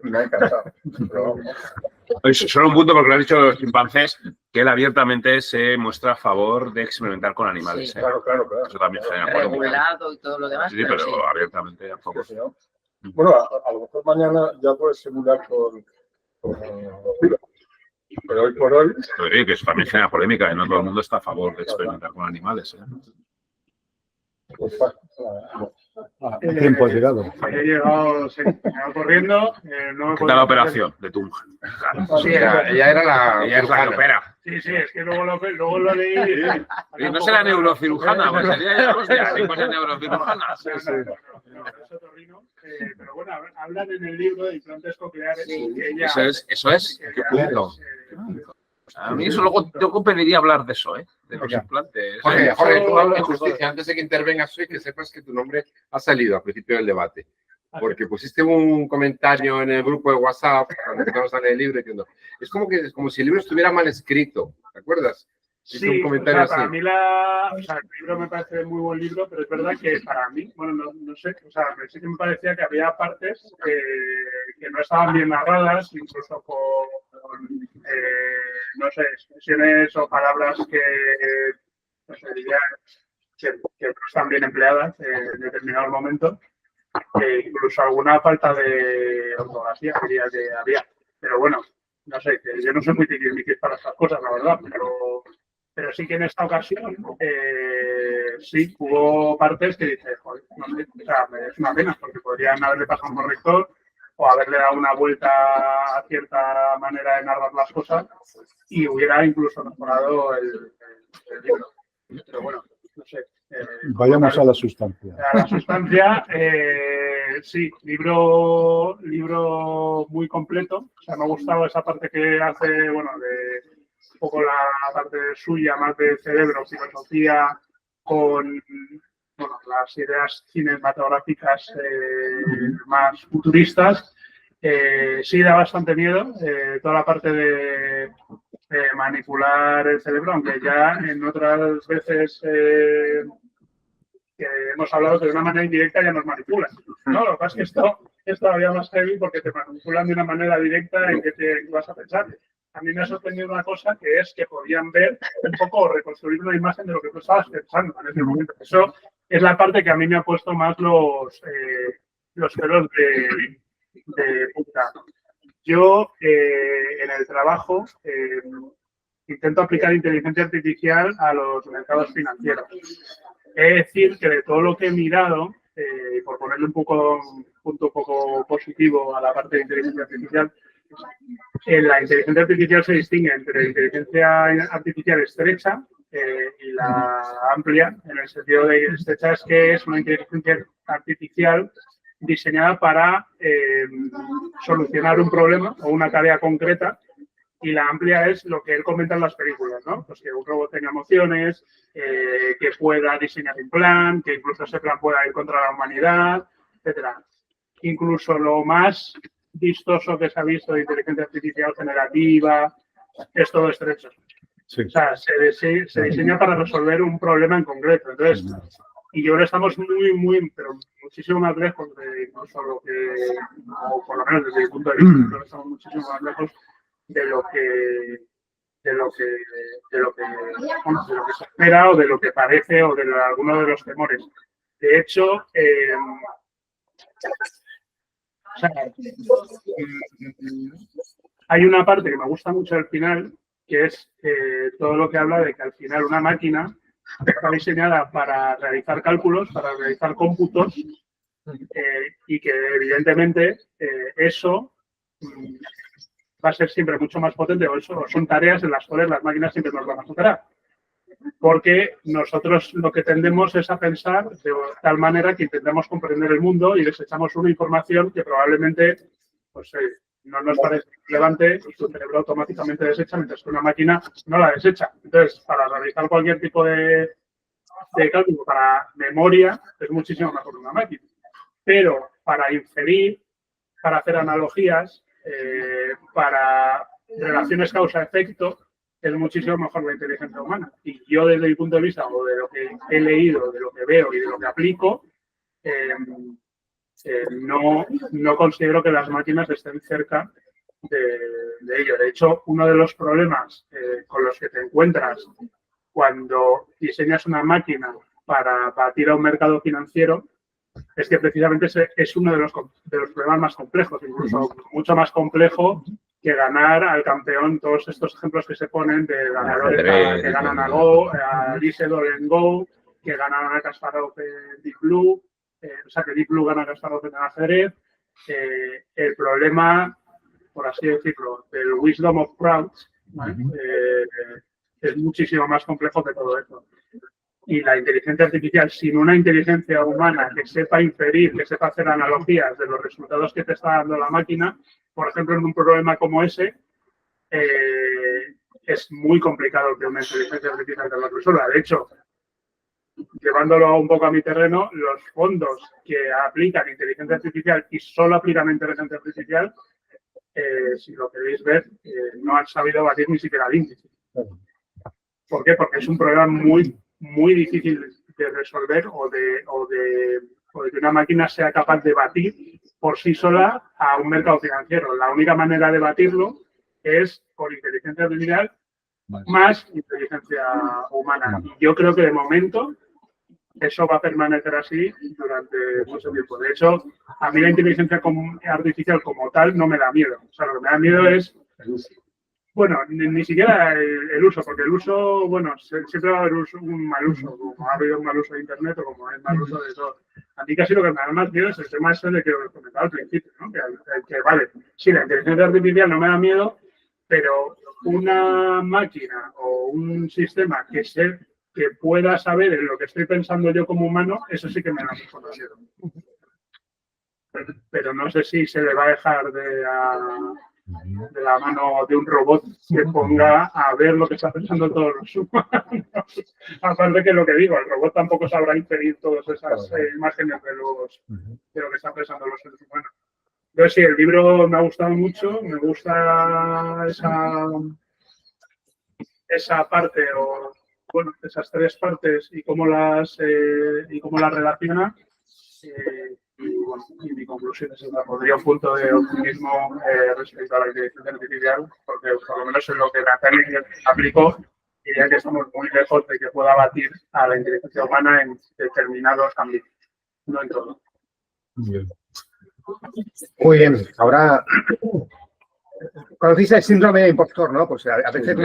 Me ha encantado. Solo un punto, porque lo han dicho los chimpancés, que él abiertamente se muestra a favor de experimentar con animales. Sí, claro. Eso también genera polémica. Regulado y todo lo demás. Sí, pero abiertamente a favor. Sí, ¿no? Bueno, a lo mejor mañana ya puedes simular con pero hoy por hoy... Pero que eso también genera polémica, y no todo el mundo está a favor de experimentar con animales. Tiempo ha llegado. He llegado corriendo. No ¿Qué tal la operación de Tung? Sí, ella era la... Ella es la que opera. Sí, es que luego lo leí. Y no será neurocirujana, pues sería ya hostia, si fuese neurocirujana. Pero bueno, hablan en el libro de implantes cocleares. Eso es. Qué punto. A mí eso luego yo pediría hablar de eso, de los implantes. Jorge, tú hablas de justicia. Antes de que intervengas hoy, que sepas que tu nombre ha salido al principio del debate. Porque pusiste un comentario en el grupo de WhatsApp cuando empezamos a leer el libro diciendo, es como si el libro estuviera mal escrito, ¿te acuerdas? Sí, un comentario para mí el libro me parece muy buen libro, pero es verdad que para mí, bueno, no sé, sí que me parecía que había partes que no estaban bien narradas, incluso con no sé, expresiones o palabras que no sé, diría que no están bien empleadas en determinados momentos. Incluso alguna falta de ortografía diría que había. Pero bueno, no sé, que yo no soy muy tiquismiquis para estas cosas, la verdad, pero sí que en esta ocasión sí hubo partes que dije, joder, no sé, es una pena, porque podrían haberle pasado un corrector o haberle dado una vuelta a cierta manera de narrar las cosas y hubiera incluso mejorado el libro. Pero bueno, no sé. Vayamos a la sustancia. A la sustancia, sí, libro muy completo. O sea, me ha gustado esa parte que hace, bueno, de un poco la parte suya, más de cerebro, filosofía, con bueno, las ideas cinematográficas más futuristas, sí da bastante miedo toda la parte de manipular el cerebro, aunque ya en otras veces que hemos hablado que de una manera indirecta ya nos manipulan, ¿no? Lo que pasa es que esto es todavía más heavy porque te manipulan de una manera directa en que te vas a pensar. A mí me ha sorprendido una cosa que es que podían ver un poco o reconstruir una imagen de lo que tú estabas pensando en ese momento. Eso es la parte que a mí me ha puesto más los pelos de punta. Yo en el trabajo intento aplicar inteligencia artificial a los mercados financieros. Es decir, que de todo lo que he mirado, por ponerle un punto un poco positivo a la parte de inteligencia artificial, la inteligencia artificial se distingue entre inteligencia artificial estrecha y la amplia, en el sentido de que estrecha es que es una inteligencia artificial diseñada para solucionar un problema o una tarea concreta, y la amplia es lo que él comenta en las películas, ¿no? Pues que un robot tenga emociones, que pueda diseñar un plan, que incluso ese plan pueda ir contra la humanidad, etcétera. Incluso lo más vistoso que se ha visto de inteligencia artificial generativa es todo estrecho. Sí. O sea, se diseña para resolver un problema en concreto. Entonces, y yo ahora estamos pero muchísimo más lejos de incluso lo que, o por lo menos desde mi punto de vista, estamos muchísimo más lejos de lo que se espera o de lo que parece o de alguno de los temores. De hecho, o sea, hay una parte que me gusta mucho al final, que es todo lo que habla de que al final una máquina está diseñada para realizar cálculos, para realizar cómputos, y que evidentemente eso va a ser siempre mucho más potente, o son tareas en las cuales las máquinas siempre nos van a superar. Porque nosotros lo que tendemos es a pensar de tal manera que intentamos comprender el mundo y desechamos una información que probablemente pues, no nos parece relevante y tu cerebro automáticamente desecha, mientras que una máquina no la desecha. Entonces, para realizar cualquier tipo de cálculo para memoria es muchísimo mejor una máquina. Pero para inferir, para hacer analogías, para relaciones causa-efecto, es muchísimo mejor la inteligencia humana. Y yo, desde mi punto de vista, o de lo que he leído, de lo que veo y de lo que aplico, no considero que las máquinas estén cerca de ello. De hecho, uno de los problemas con los que te encuentras cuando diseñas una máquina para batir a un mercado financiero es que precisamente es uno de los problemas más complejos, incluso mucho más complejo que ganar al campeón. Todos estos ejemplos que se ponen de ganadores que ganan a Go, a Isidore en Go, que ganan a Kasparov en Deep Blue, o sea, que Deep Blue gana a Kasparov en ajedrez. El problema, por así decirlo, del wisdom of crowds, ¿vale? Es muchísimo más complejo que todo esto. Y la inteligencia artificial, sin una inteligencia humana que sepa inferir, que sepa hacer analogías de los resultados que te está dando la máquina, por ejemplo, en un problema como ese, es muy complicado que una inteligencia artificial te lo resuelva. De hecho, llevándolo un poco a mi terreno, los fondos que aplican inteligencia artificial y solo aplican inteligencia artificial, si lo queréis ver, no han sabido batir ni siquiera el índice. ¿Por qué? Porque es un problema muy difícil de resolver o de que una máquina sea capaz de batir por sí sola a un mercado financiero. La única manera de batirlo es por inteligencia artificial más inteligencia humana. Y yo creo que de momento eso va a permanecer así durante mucho tiempo. De hecho, a mí la inteligencia artificial como tal no me da miedo. O sea, lo que me da miedo es... Bueno, ni siquiera el uso, porque el uso, bueno, siempre va a haber un mal uso, como ha habido un mal uso de Internet o como hay mal uso de todo. A mí casi lo que me da más miedo es el tema ese de que os comentaba al principio, ¿no? Que vale, sí, la inteligencia artificial no me da miedo, pero una máquina o un sistema que pueda saber en lo que estoy pensando yo como humano, eso sí que me da mucho miedo. Pero no sé si se le va a dejar de la mano de un robot que ponga a ver lo que están pensando todos los humanos. Aparte que lo que digo, el robot tampoco sabrá inferir todas esas imágenes de lo que están pensando los seres humanos. Pero sí, el libro me ha gustado mucho, me gusta esa parte, o bueno, esas tres partes y cómo las relaciona. Y bueno, y mi conclusión es esa. Pondría un punto de optimismo respecto a la inteligencia artificial, porque por lo menos en lo que Natalia aplicó, diría que estamos muy lejos de que pueda batir a la inteligencia humana en determinados ámbitos, no en todo. Muy bien, ahora conocéis el síndrome de impostor, ¿no? Pues a veces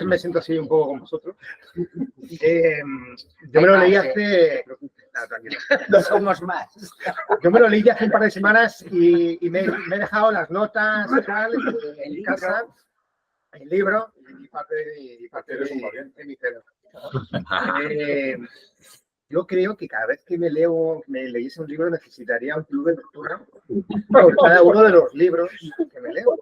me siento así un poco con vosotros. Yo me lo leí hace... No, tranquilo. No somos más. Yo me lo leí hace un par de semanas y me he dejado las notas y tal, en casa, el libro y parte de mi cerebro. Yo creo que cada vez que me leyese un libro necesitaría un club de lectura por cada uno de los libros que me leo,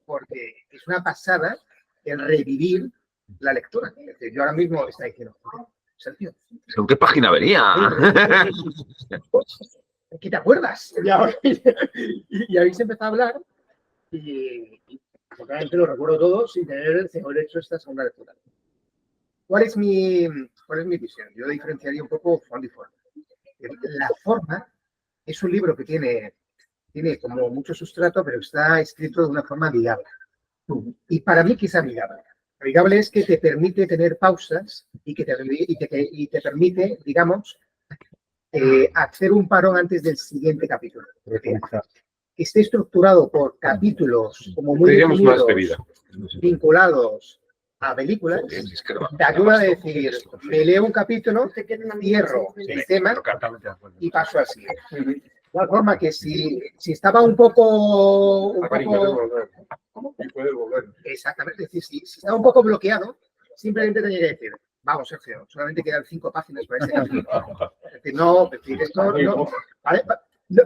porque es una pasada el revivir la lectura. Es decir, yo ahora mismo está diciendo, Sergio, ¿en qué página venía? ¿Qué te acuerdas? Y habéis empezado a hablar y totalmente lo recuerdo todo sin haber hecho esta segunda lectura. ¿Cuál es mi visión? Yo diferenciaría un poco fondo y forma. La forma es un libro que tiene como mucho sustrato, pero está escrito de una forma amigable. Y para mí, ¿qué es amigable? Amigable es que te permite tener pausas y te permite, digamos, hacer un parón antes del siguiente capítulo. Que esté estructurado por capítulos como muy definidos, vinculados a películas, te ayuda a decir, me leo un capítulo, cierro el tema y paso al siguiente. De tal forma que si estaba un poco exactamente, es decir, si estaba un poco bloqueado, simplemente tenía que decir, vamos, Sergio, solamente quedan 5 páginas para este capítulo. Es decir,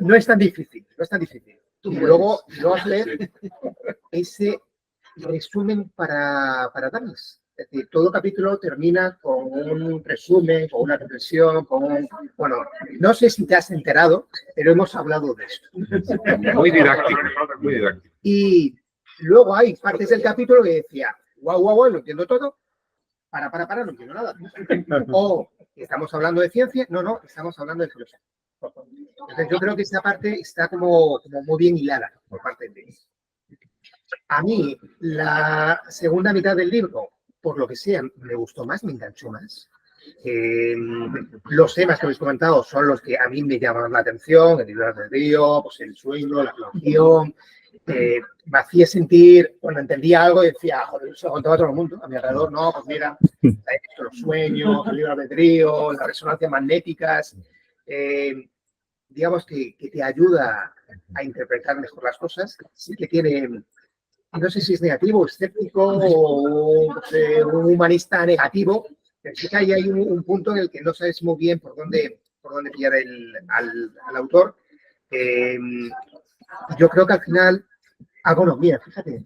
no es tan difícil, no es tan difícil. Y luego hacer ese resumen para darles. Es decir, todo capítulo termina con un resumen, con una reflexión, bueno, no sé si te has enterado, pero hemos hablado de esto. Muy didáctico, muy didáctico. Y luego hay partes del capítulo que decía, guau, lo entiendo todo, no entiendo nada. O estamos hablando de ciencia, no, estamos hablando de filosofía. Entonces yo creo que esta parte está como muy bien hilada por parte de ellos. A mí, la segunda mitad del libro, por lo que sea, me gustó más, me enganchó más. Los temas que habéis comentado son los que a mí me llamaron la atención, el libre albedrío, pues el sueño, la religión. Me hacía sentir, cuando entendía algo, decía, joder, se lo contaba a todo el mundo, a mi alrededor, no, pues mira, los sueños, el libre albedrío, las resonancias magnéticas, digamos que te ayuda a interpretar mejor las cosas. Sí que tiene, no sé si es negativo, escéptico o un humanista negativo, pero sí que hay un punto en el que no sabes muy bien por dónde pillar al autor. Yo creo que al final, mira, fíjate,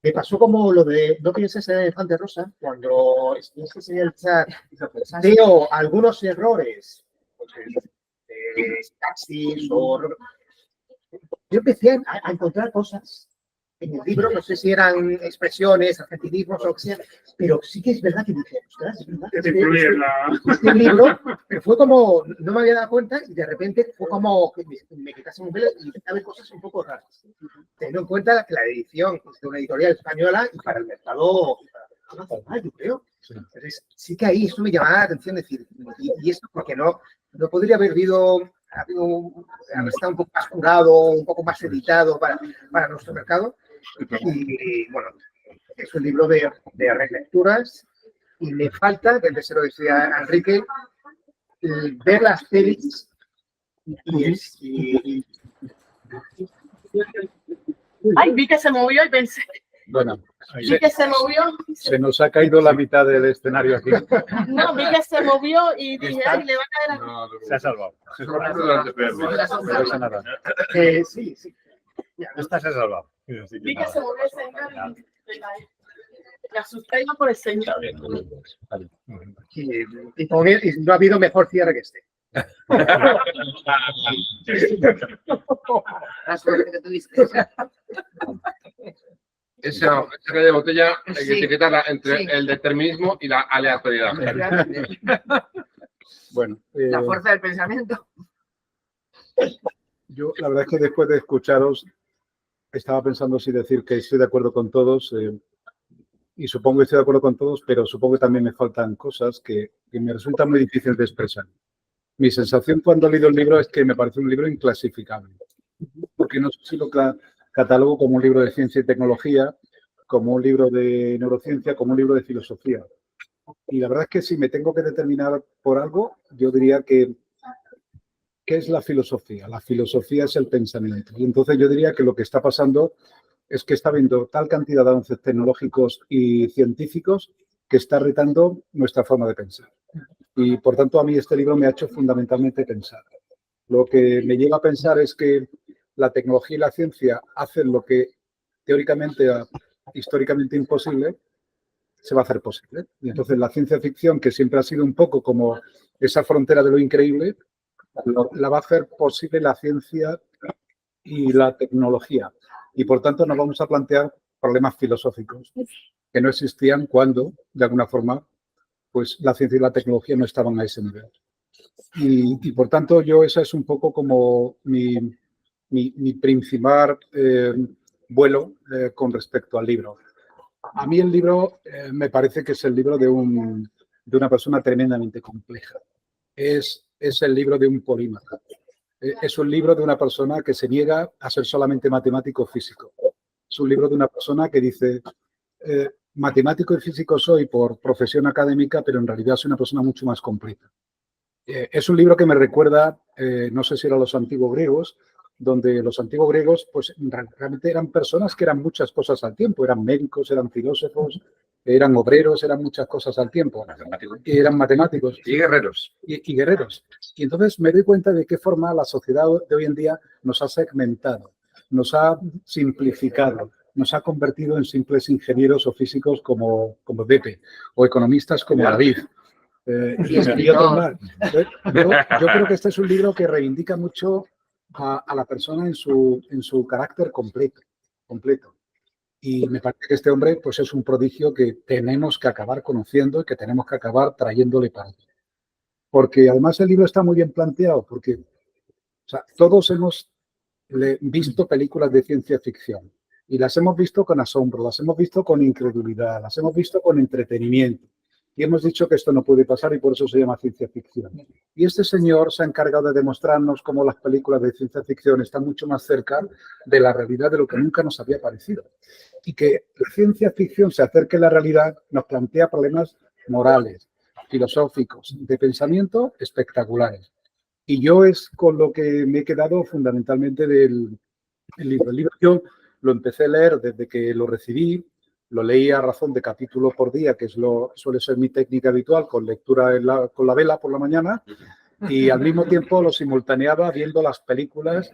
me pasó como lo de no pienses en el elefante rosa, cuando estuviese en el chat, veo algunos errores, taxis o... Yo empecé a encontrar cosas en el libro, no sé si eran expresiones, argentinismos o lo que sea, pero sí que es verdad que dije, ostras, es verdad. Este libro fue como, no me había dado cuenta y de repente fue como que me quitase un velo y empecé a ver cosas un poco raras. Teniendo en cuenta que la edición es de una editorial española y para el mercado nacional, yo creo. Entonces, sí que ahí eso me llamaba la atención, decir, y esto porque no podría haber haber estado un poco más curado, un poco más editado para nuestro mercado. Y bueno, es un libro de relecturas y me falta, que se lo decía Enrique, ver las pelis Ay, vi que se movió y pensé. Bueno, Vi que se movió. se nos ha caído la mitad del escenario aquí. No, vi que se movió y dije, ay, le va a caer a... Se ha salvado. Sí. Ya, Esta se ha salvado. Vi que se volvió el señor y me asusté yo por el señor. Y no ha habido mejor cierre que este. La suerte que tuviste. Esa calle de botella hay que Sí. etiquetarla entre Sí. el determinismo y la aleatoriedad. Bueno, La fuerza del pensamiento. yo la verdad es que después de escucharos estaba pensando si decir que estoy de acuerdo con todos y supongo que estoy de acuerdo con todos, pero supongo que también me faltan cosas que me resultan muy difíciles de expresar. Mi sensación cuando he leído el libro es que me parece un libro inclasificable, porque no sé si lo catalogo como un libro de ciencia y tecnología, como un libro de neurociencia, como un libro de filosofía. Y la verdad es que si me tengo que determinar por algo, yo diría que ¿qué es la filosofía? La filosofía es el pensamiento. Y entonces yo diría que lo que está pasando es que está habiendo tal cantidad de avances tecnológicos y científicos que está retando nuestra forma de pensar. Y por tanto a mí este libro me ha hecho fundamentalmente pensar. Lo que me lleva a pensar es que la tecnología y la ciencia hacen lo que teóricamente, históricamente imposible, se va a hacer posible. Y entonces la ciencia ficción, que siempre ha sido un poco como esa frontera de lo increíble, la va a hacer posible la ciencia y la tecnología. Y por tanto nos vamos a plantear problemas filosóficos que no existían cuando, de alguna forma, pues la ciencia y la tecnología no estaban a ese nivel. Y por tanto yo esa es un poco como mi principal vuelo con respecto al libro. A mí el libro me parece que es el libro de una persona tremendamente compleja. Es el libro de un polímata. Es un libro de una persona que se niega a ser solamente matemático o físico. Es un libro de una persona que dice, matemático y físico soy por profesión académica, pero en realidad soy una persona mucho más completa. Es un libro que me recuerda, no sé si eran los antiguos griegos, donde los antiguos griegos pues realmente eran personas que eran muchas cosas al tiempo. Eran médicos, eran filósofos, eran obreros, eran muchas cosas al tiempo. Eran matemáticos. Y guerreros. Y guerreros. Y entonces me doy cuenta de qué forma la sociedad de hoy en día nos ha segmentado, nos ha simplificado, nos ha convertido en simples ingenieros o físicos como Pepe, o economistas como David. Y otros más. Yo creo que este es un libro que reivindica mucho a la persona en su carácter completo. Y me parece que este hombre pues es un prodigio que tenemos que acabar conociendo y que tenemos que acabar trayéndole para aquí. Porque además el libro está muy bien planteado, porque todos hemos visto películas de ciencia ficción y las hemos visto con asombro, las hemos visto con incredulidad, las hemos visto con entretenimiento. Y hemos dicho que esto no puede pasar y por eso se llama ciencia ficción. Y este señor se ha encargado de demostrarnos cómo las películas de ciencia ficción están mucho más cerca de la realidad de lo que nunca nos había parecido. Y que la ciencia ficción se acerque a la realidad nos plantea problemas morales, filosóficos, de pensamiento espectaculares. Y yo es con lo que me he quedado fundamentalmente del libro. El libro yo lo empecé a leer desde que lo recibí. Lo leí a razón de capítulo por día, que suele ser mi técnica habitual, con lectura con la vela por la mañana, y al mismo tiempo lo simultaneaba viendo las películas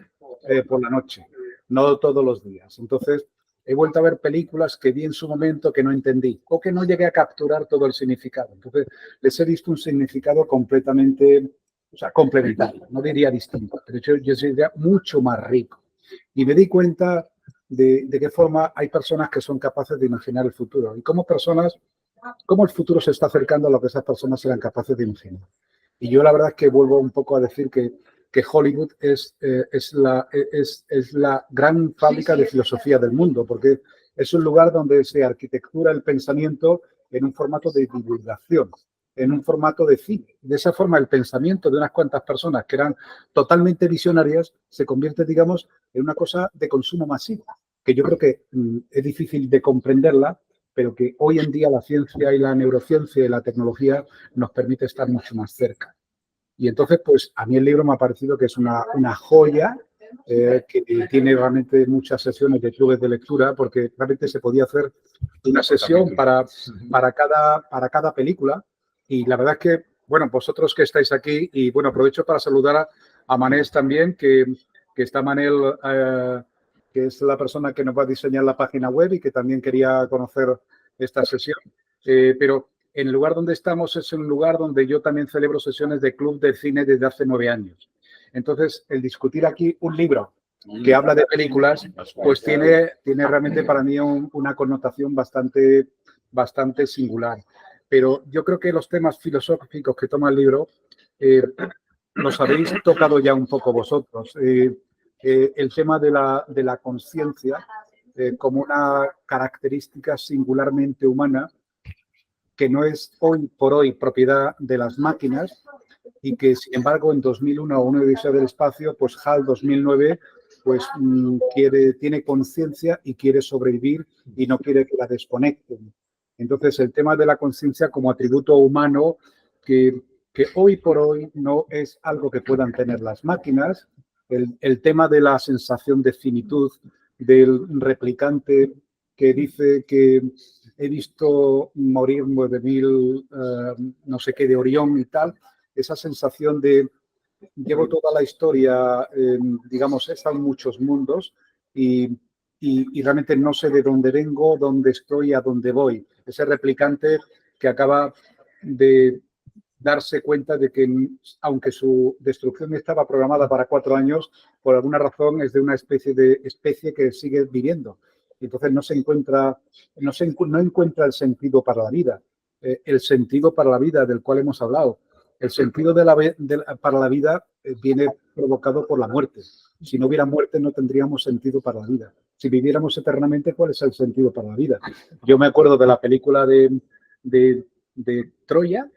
por la noche, no todos los días. Entonces, he vuelto a ver películas que vi en su momento que no entendí o que no llegué a capturar todo el significado. Entonces, les he visto un significado completamente, complementario, no diría distinto, pero yo diría mucho más rico. Y me di cuenta de qué forma hay personas que son capaces de imaginar el futuro y cómo el futuro se está acercando a lo que esas personas eran capaces de imaginar. Y yo la verdad es que vuelvo un poco a decir que Hollywood es la gran fábrica de filosofía del mundo, porque es un lugar donde se arquitectura el pensamiento en un formato de divulgación, en un formato de cine. De esa forma, el pensamiento de unas cuantas personas que eran totalmente visionarias se convierte, digamos, en una cosa de consumo masivo, que yo creo que es difícil de comprenderla, pero que hoy en día la ciencia y la neurociencia y la tecnología nos permite estar mucho más cerca. Y entonces, pues, a mí el libro me ha parecido que es una joya, que tiene realmente muchas sesiones de clubes de lectura, porque realmente se podía hacer una sesión para cada película. Y la verdad es que, bueno, vosotros que estáis aquí, y bueno, aprovecho para saludar a Manés también, que está Manel que es la persona que nos va a diseñar la página web y que también quería conocer esta sesión. Pero en el lugar donde estamos es un lugar donde yo también celebro sesiones de club de cine desde hace 9 años. Entonces, el discutir aquí un libro que habla de películas, pues tiene realmente para mí una connotación bastante singular. Pero yo creo que los temas filosóficos que toma el libro los habéis tocado ya un poco vosotros. El tema de la conciencia como una característica singularmente humana que no es hoy por hoy propiedad de las máquinas y que, sin embargo, en 2001, una odisea del espacio, pues HAL 2009, pues tiene conciencia y quiere sobrevivir y no quiere que la desconecten. Entonces, el tema de la conciencia como atributo humano que hoy por hoy no es algo que puedan tener las máquinas, el tema de la sensación de finitud del replicante que dice que he visto morir 9.000 no sé qué de Orión y tal, esa sensación de llevo toda la historia, digamos, he estado en muchos mundos y realmente no sé de dónde vengo, dónde estoy, a dónde voy. Ese replicante que acaba de darse cuenta de que, aunque su destrucción estaba programada para 4 años, por alguna razón es de una especie que sigue viviendo. Entonces no encuentra el sentido para la vida. El sentido para la vida del cual hemos hablado. El sentido para la vida viene provocado por la muerte. Si no hubiera muerte, no tendríamos sentido para la vida. Si viviéramos eternamente, ¿cuál es el sentido para la vida? Yo me acuerdo de la película de Troya,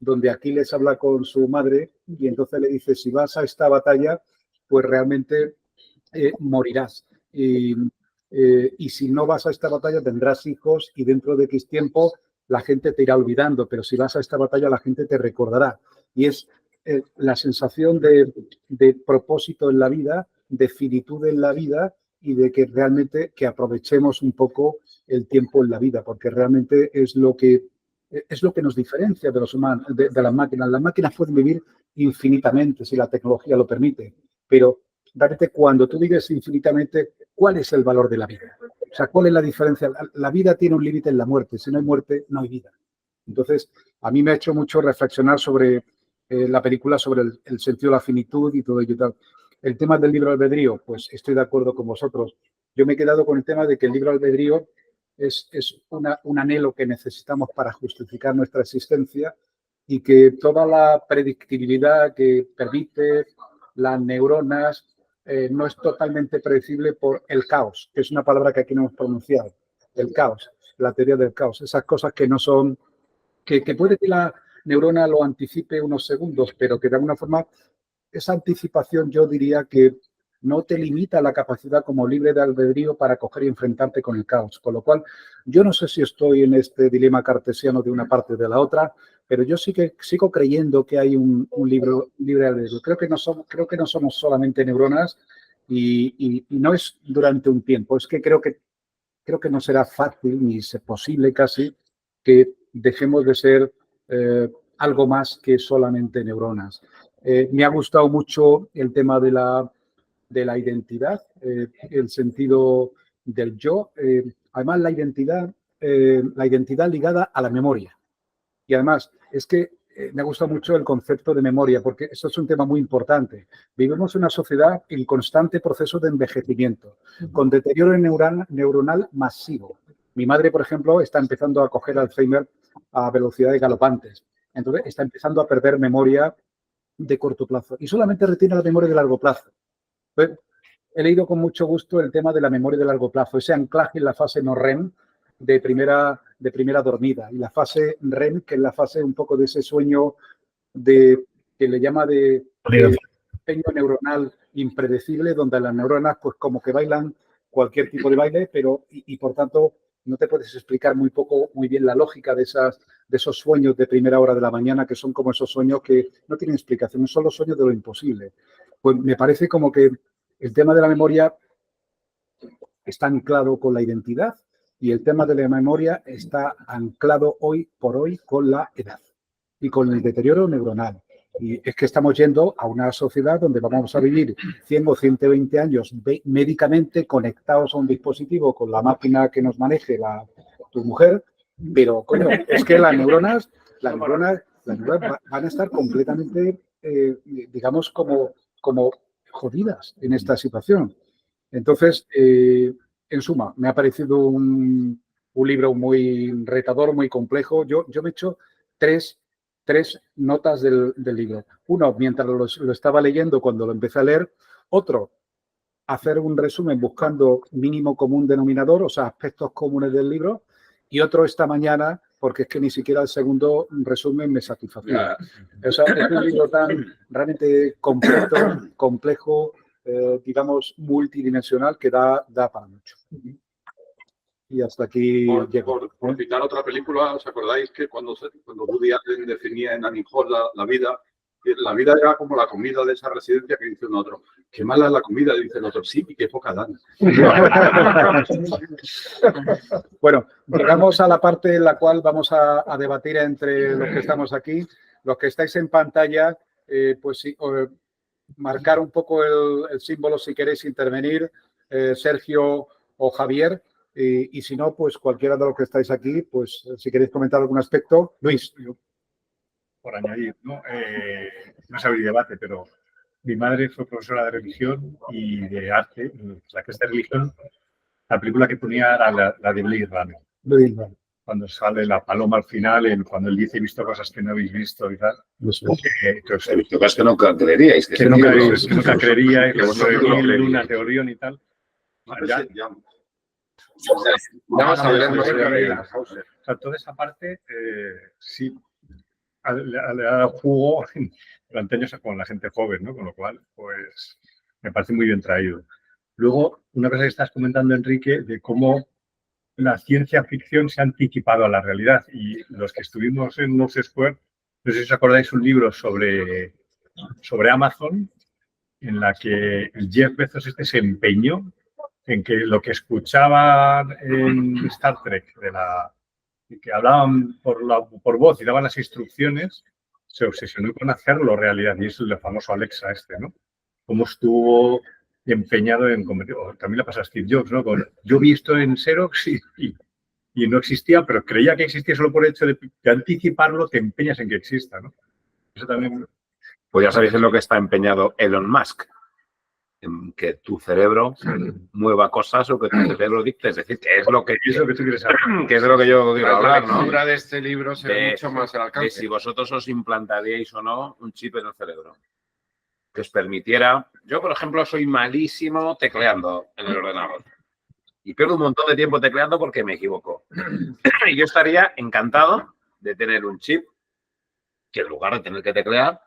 donde Aquiles habla con su madre y entonces le dice, si vas a esta batalla, pues realmente morirás. Y si no vas a esta batalla, tendrás hijos y dentro de X tiempo la gente te irá olvidando, pero si vas a esta batalla, la gente te recordará. Y es la sensación de propósito en la vida, de finitud en la vida y de que realmente que aprovechemos un poco el tiempo en la vida, porque realmente es lo que nos diferencia de los humanos, de las máquinas. Las máquinas pueden vivir infinitamente si la tecnología lo permite, pero realmente cuando tú vives infinitamente, ¿cuál es el valor de la vida? O sea, ¿cuál es la diferencia? La vida tiene un límite en la muerte. Si no hay muerte, no hay vida. Entonces, a mí me ha hecho mucho reflexionar sobre la película, sobre el sentido de la finitud y todo ello y tal. El tema del libre albedrío, pues estoy de acuerdo con vosotros. Yo me he quedado con el tema de que el libre albedrío es un anhelo que necesitamos para justificar nuestra existencia y que toda la predictibilidad que permite las neuronas no es totalmente predecible por el caos, que es una palabra que aquí no hemos pronunciado. El caos, la teoría del caos. Esas cosas que no son, que puede que la neurona lo anticipe unos segundos, pero que de alguna forma esa anticipación yo diría que no te limita la capacidad como libre de albedrío para coger y enfrentarte con el caos. Con lo cual, yo no sé si estoy en este dilema cartesiano de una parte o de la otra, pero yo sí que sigo creyendo que hay un libro libre albedrío. Creo que no somos solamente neuronas y no es durante un tiempo. Es que creo que no será fácil ni posible casi que dejemos de ser algo más que solamente neuronas. Me ha gustado mucho el tema de la identidad, el sentido del yo. Además, la identidad ligada a la memoria. Y además, es que me ha gustado mucho el concepto de memoria, porque eso es un tema muy importante. Vivimos en una sociedad en constante proceso de envejecimiento, con deterioro neuronal masivo. Mi madre, por ejemplo, está empezando a coger Alzheimer a velocidades galopantes. Entonces, está empezando a perder memoria de corto plazo y solamente retiene la memoria de largo plazo. Pues, he leído con mucho gusto el tema de la memoria de largo plazo, ese anclaje en la fase no REM de primera dormida y la fase REM, que es la fase un poco de ese sueño que le llama de sueño neuronal impredecible, donde las neuronas pues como que bailan cualquier tipo de baile, pero y por tanto no te puedes explicar muy bien la lógica de esos sueños de primera hora de la mañana, que son como esos sueños que no tienen explicación, son los sueños de lo imposible. Pues me parece como que el tema de la memoria está anclado con la identidad y el tema de la memoria está anclado hoy por hoy con la edad y con el deterioro neuronal. Y es que estamos yendo a una sociedad donde vamos a vivir 100 o 120 años médicamente conectados a un dispositivo con la máquina que nos maneje tu mujer, pero coño, es que las neuronas van a estar completamente, digamos, como jodidas en esta situación. Entonces, en suma, me ha parecido un libro muy retador, muy complejo. Yo me he hecho tres notas del libro. Uno, mientras lo estaba leyendo, cuando lo empecé a leer. Otro, hacer un resumen buscando mínimo común denominador, o sea, aspectos comunes del libro. Y otro esta mañana, porque es que ni siquiera el segundo resumen me satisfació. O sea, es un libro tan realmente complejo, digamos, multidimensional, que da para mucho. Y hasta aquí llego. Por citar otra película, ¿os acordáis que cuando Woody Allen definía en Annie Hall la vida era como la comida de esa residencia, que dice un otro, qué mala es la comida, dice el otro, sí, y qué poca dan. Bueno, llegamos a la parte en la cual vamos a debatir entre los que estamos aquí. Los que estáis en pantalla, pues sí, marcar un poco el símbolo si queréis intervenir, Sergio o Javier. Y si no, pues cualquiera de los que estáis aquí, pues si queréis comentar algún aspecto. Luis. Por añadir, ¿no? No es abrir debate, pero mi madre fue profesora de religión y de arte, la que es de religión. La película que ponía era la de Blade Runner. Cuando sale la paloma al final, cuando él dice, he visto cosas que no habéis visto y tal. He visto cosas que nunca creeríais. Que nunca creería, que una teoría y tal. Vamos a hablar toda esa parte, sí, le ha dado jugo durante años con la gente joven, ¿no? Con lo cual, pues, me parece muy bien traído. Luego, una cosa que estás comentando, Enrique, de cómo la ciencia ficción se ha anticipado a la realidad. Y los que estuvimos en North Square, no sé si os acordáis un libro sobre Amazon, en la que Jeff Bezos se empeñó en que lo que escuchaban en Star Trek, que hablaban por voz y daban las instrucciones, se obsesionó con hacerlo realidad. Y es el famoso Alexa ¿no? Cómo estuvo empeñado en convertir. También le pasa a Steve Jobs, ¿no? Yo vi esto en Xerox y no existía, pero creía que existía solo por el hecho de anticiparlo, te empeñas en que exista, ¿no? Eso también. Pues ya sabéis en lo que está empeñado Elon Musk. En que tu cerebro mueva cosas o que tu cerebro dicte, es decir, que es lo que tú quieres saber. Que es de lo que yo quiero hablar, ¿no? La lectura de este libro se ve mucho más al alcance. De si vosotros os implantaríais o no un chip en el cerebro que os permitiera. Yo, por ejemplo, soy malísimo tecleando en el ordenador y pierdo un montón de tiempo tecleando porque me equivoco. Y yo estaría encantado de tener un chip que en lugar de tener que teclear,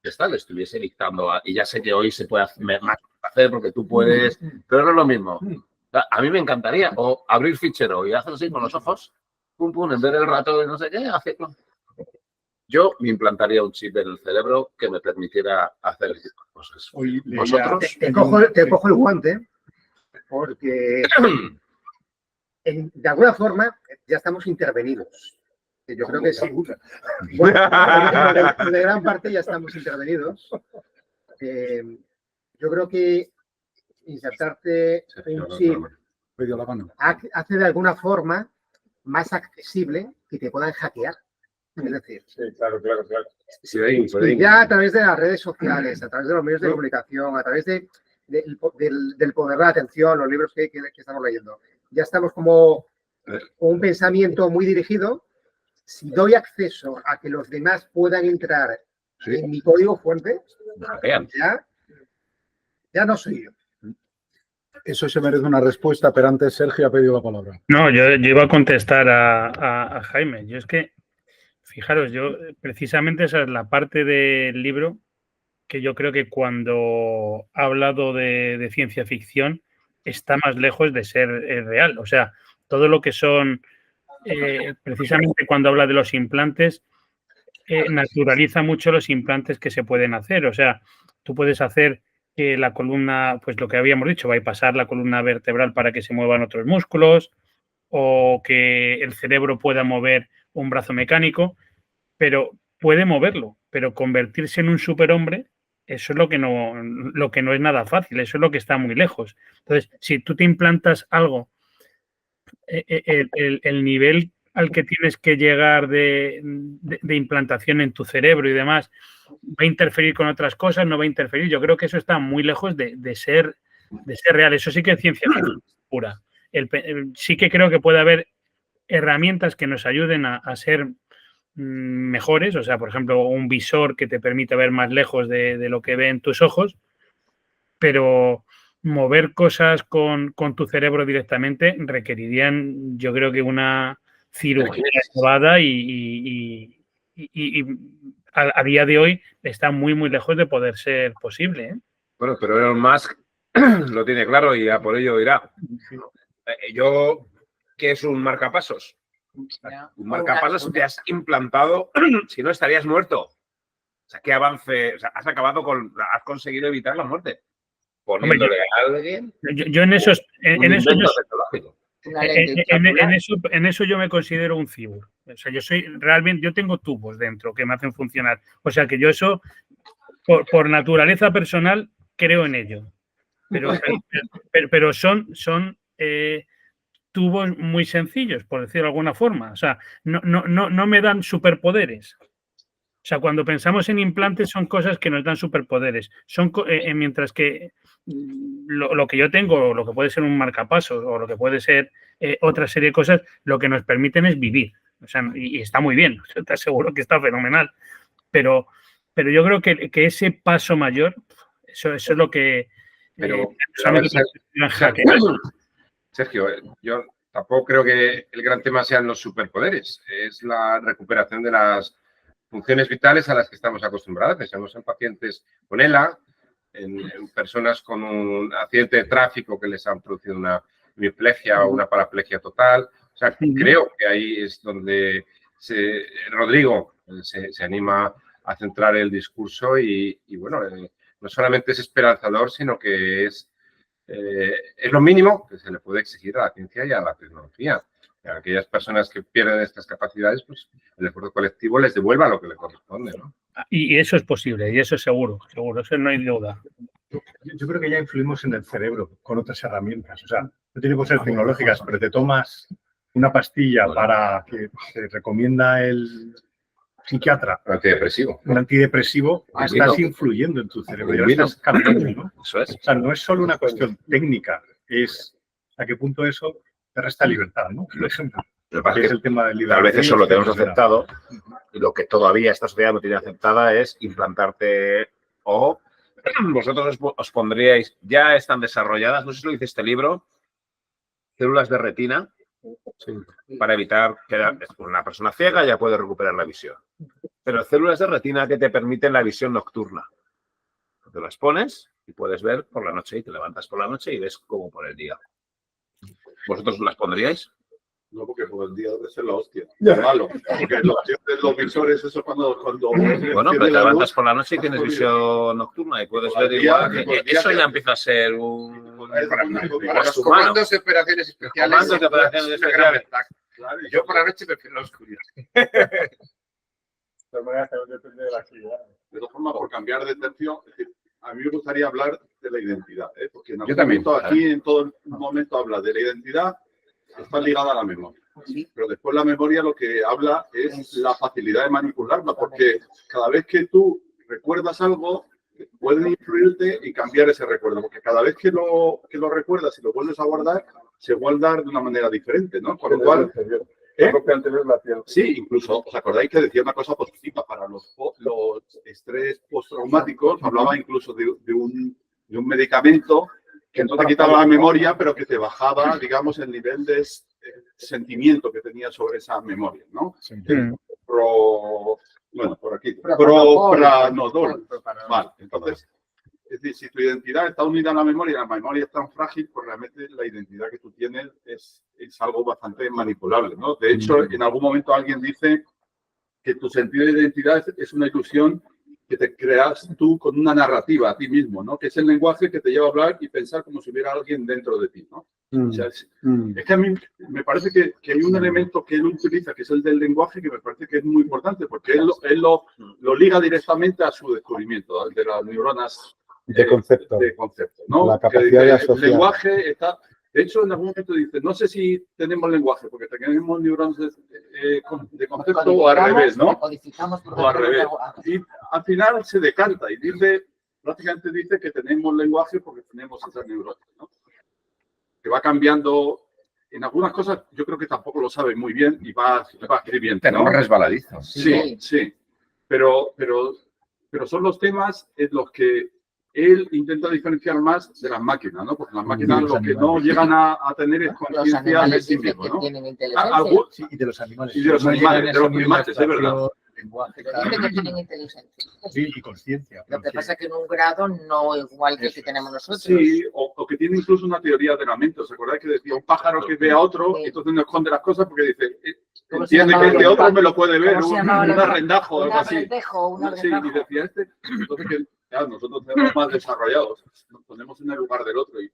le estuviese dictando. Y ya sé que hoy se puede hacer porque tú puedes, pero no es lo mismo. A mí me encantaría o abrir fichero y hacer así con los ojos, pum, pum, en vez del rato de no sé qué, hacerlo. Yo me implantaría un chip en el cerebro que me permitiera hacer ese tipo de cosas. ¿Vosotros? Te cojo el guante porque de alguna forma ya estamos intervenidos. Yo creo que sí. Bueno, de gran parte ya estamos intervenidos. Yo creo que insertarte un chip hace de alguna forma más accesible que te puedan hackear. Es decir, sí, claro. Y ya a través de las redes sociales, a través de los medios de comunicación, a través del poder de la atención, los libros que estamos leyendo, ya estamos como con un pensamiento muy dirigido. Si doy acceso a que los demás puedan entrar en mi código fuente, ya no soy yo. Eso se merece una respuesta, pero antes Sergio ha pedido la palabra. No, yo iba a contestar a Jaime. Yo es que, fijaros, precisamente esa es la parte del libro que yo creo que cuando ha hablado de ciencia ficción está más lejos de ser real. O sea, todo lo que son... precisamente cuando habla de los implantes, naturaliza mucho los implantes que se pueden hacer. O sea, tú puedes hacer que la columna, pues lo que habíamos dicho, va a pasar la columna vertebral para que se muevan otros músculos o que el cerebro pueda mover un brazo mecánico, pero puede moverlo, pero convertirse en un superhombre, eso es lo que no es nada fácil, eso es lo que está muy lejos. Entonces, si tú te implantas algo, el nivel al que tienes que llegar de implantación en tu cerebro y demás, ¿va a interferir con otras cosas? ¿No va a interferir? Yo creo que eso está muy lejos de ser real. Eso sí que es ciencia pura. Sí que creo que puede haber herramientas que nos ayuden a ser mejores, o sea, por ejemplo, un visor que te permite ver más lejos de lo que ven tus ojos, pero mover cosas con tu cerebro directamente requerirían, yo creo que una cirugía elevada y a día de hoy está muy, muy lejos de poder ser posible, ¿eh? Bueno, pero Elon Musk lo tiene claro y a por ello irá. ¿Qué es un marcapasos? Un marcapasos te has implantado, si no estarías muerto. O sea, qué avance, o sea, has conseguido evitar la muerte. Poniéndole a alguien. Yo en eso yo me considero un cyborg. O sea, yo tengo tubos dentro que me hacen funcionar. O sea, que yo eso, por naturaleza personal, creo en ello. Pero son tubos muy sencillos, por decirlo de alguna forma. O sea, no me dan superpoderes. O sea, cuando pensamos en implantes son cosas que nos dan superpoderes. Mientras que lo que yo tengo, lo que puede ser un marcapasos o lo que puede ser otra serie de cosas, lo que nos permiten es vivir. O sea, y está muy bien, te aseguro que está fenomenal. Pero yo creo que ese paso mayor, eso es lo que... Sergio, yo tampoco creo que el gran tema sean los superpoderes. Es la recuperación de las funciones vitales a las que estamos acostumbrados. Pensamos en pacientes con ELA, en personas con un accidente de tráfico que les han producido una hemiplegia o una paraplegia total. O sea, creo que ahí es donde Rodrigo se anima a centrar el discurso y bueno, no solamente es esperanzador, sino que es lo mínimo que se le puede exigir a la ciencia y a la tecnología. A aquellas personas que pierden estas capacidades, pues el esfuerzo colectivo les devuelva lo que le corresponde, ¿no? Y eso es posible, y eso es seguro, eso no hay duda. Yo creo que ya influimos en el cerebro con otras herramientas. O sea, no tiene que ser tecnológicas, pero te tomas una pastilla para que te recomienda el psiquiatra. Antidepresivo. Un antidepresivo, estás influyendo en tu cerebro. Ya estás cambiando, ¿no? Eso es. O sea, no es solo una cuestión técnica, es a qué punto eso te resta libertad, ¿no? Por ejemplo. Que es el tema del libertad. Tal vez eso lo tenemos aceptado y lo que todavía esta sociedad no tiene aceptada es implantarte o vosotros os pondríais, ya están desarrolladas, no sé si lo dice este libro, células de retina para evitar que una persona ciega ya puede recuperar la visión. Pero células de retina que te permiten la visión nocturna. Te las pones y puedes ver por la noche y te levantas por la noche y ves como por el día. ¿Vosotros las pondríais? No, porque por el día debe ser la hostia. Es malo. Porque los visores, eso cuando bueno, pero te levantas por la noche y tienes visión nocturna y puedes ver igual. Eso ya empieza a ser para los comandos de operaciones especiales. Yo por la noche prefiero la oscuridad. De todas maneras, depende de la actividad. De todas formas, por cambiar de tercio, es decir, a mí me gustaría hablar de la identidad, porque en Yo también. Aquí en todo momento habla de la identidad, está ligada a la memoria. Pero después la memoria lo que habla es la facilidad de manipularla, porque cada vez que tú recuerdas algo, puede influirte y cambiar ese recuerdo, porque cada vez que lo recuerdas y lo vuelves a guardar, se guarda de una manera diferente, ¿no? Con lo cual... Sí, incluso, ¿os acordáis que decía una cosa positiva para los estrés postraumáticos? Hablaba incluso de un medicamento que no te quitaba la memoria, pero que te bajaba, digamos, el nivel de sentimiento que tenía sobre esa memoria, ¿no? Bueno, por aquí. Pranodol. Vale, entonces, es decir, si tu identidad está unida a la memoria es tan frágil, pues realmente la identidad que tú tienes es algo bastante manipulable, ¿no? De hecho, en algún momento alguien dice que tu sentido de identidad es una ilusión que te creas tú con una narrativa a ti mismo, ¿no? Que es el lenguaje que te lleva a hablar y pensar como si hubiera alguien dentro de ti, ¿no? O sea, es que a mí me parece que hay un elemento que él utiliza, que es el del lenguaje, que me parece que es muy importante, porque él lo liga directamente a su descubrimiento, de las neuronas de concepto, ¿no? La capacidad de asociar. El lenguaje está... De hecho, en algún momento dice, no sé si tenemos lenguaje, porque tenemos neuronas de concepto o al revés, ¿no? O al revés. Y al final se decanta y dice, prácticamente dice que tenemos lenguaje porque tenemos esas neuronas, ¿no? Que va cambiando en algunas cosas, yo creo que tampoco lo sabe muy bien y va escribiendo. Tenemos resbaladizos. Sí, sí. Pero son los temas en los que él intenta diferenciar más de las máquinas, ¿no? Porque las máquinas lo que no llegan a tener es conciencia de sí mismo, ¿no? Sí, y de los animales. Y de los animales, de los primates, es verdad. Lenguaje, Dicen que tienen inteligencia. sí, y conciencia. Lo que pasa es que en un grado no igual que el que tenemos nosotros. Sí, o que tiene incluso una teoría de la mente. ¿Os acordáis que decía un pájaro que ve a otro, entonces no esconde las cosas porque dice, entiende que este otro me lo puede ver, un arrendajo o algo así. Sí, y decía entonces que claro, nosotros tenemos más desarrollados, nos ponemos en el lugar del otro y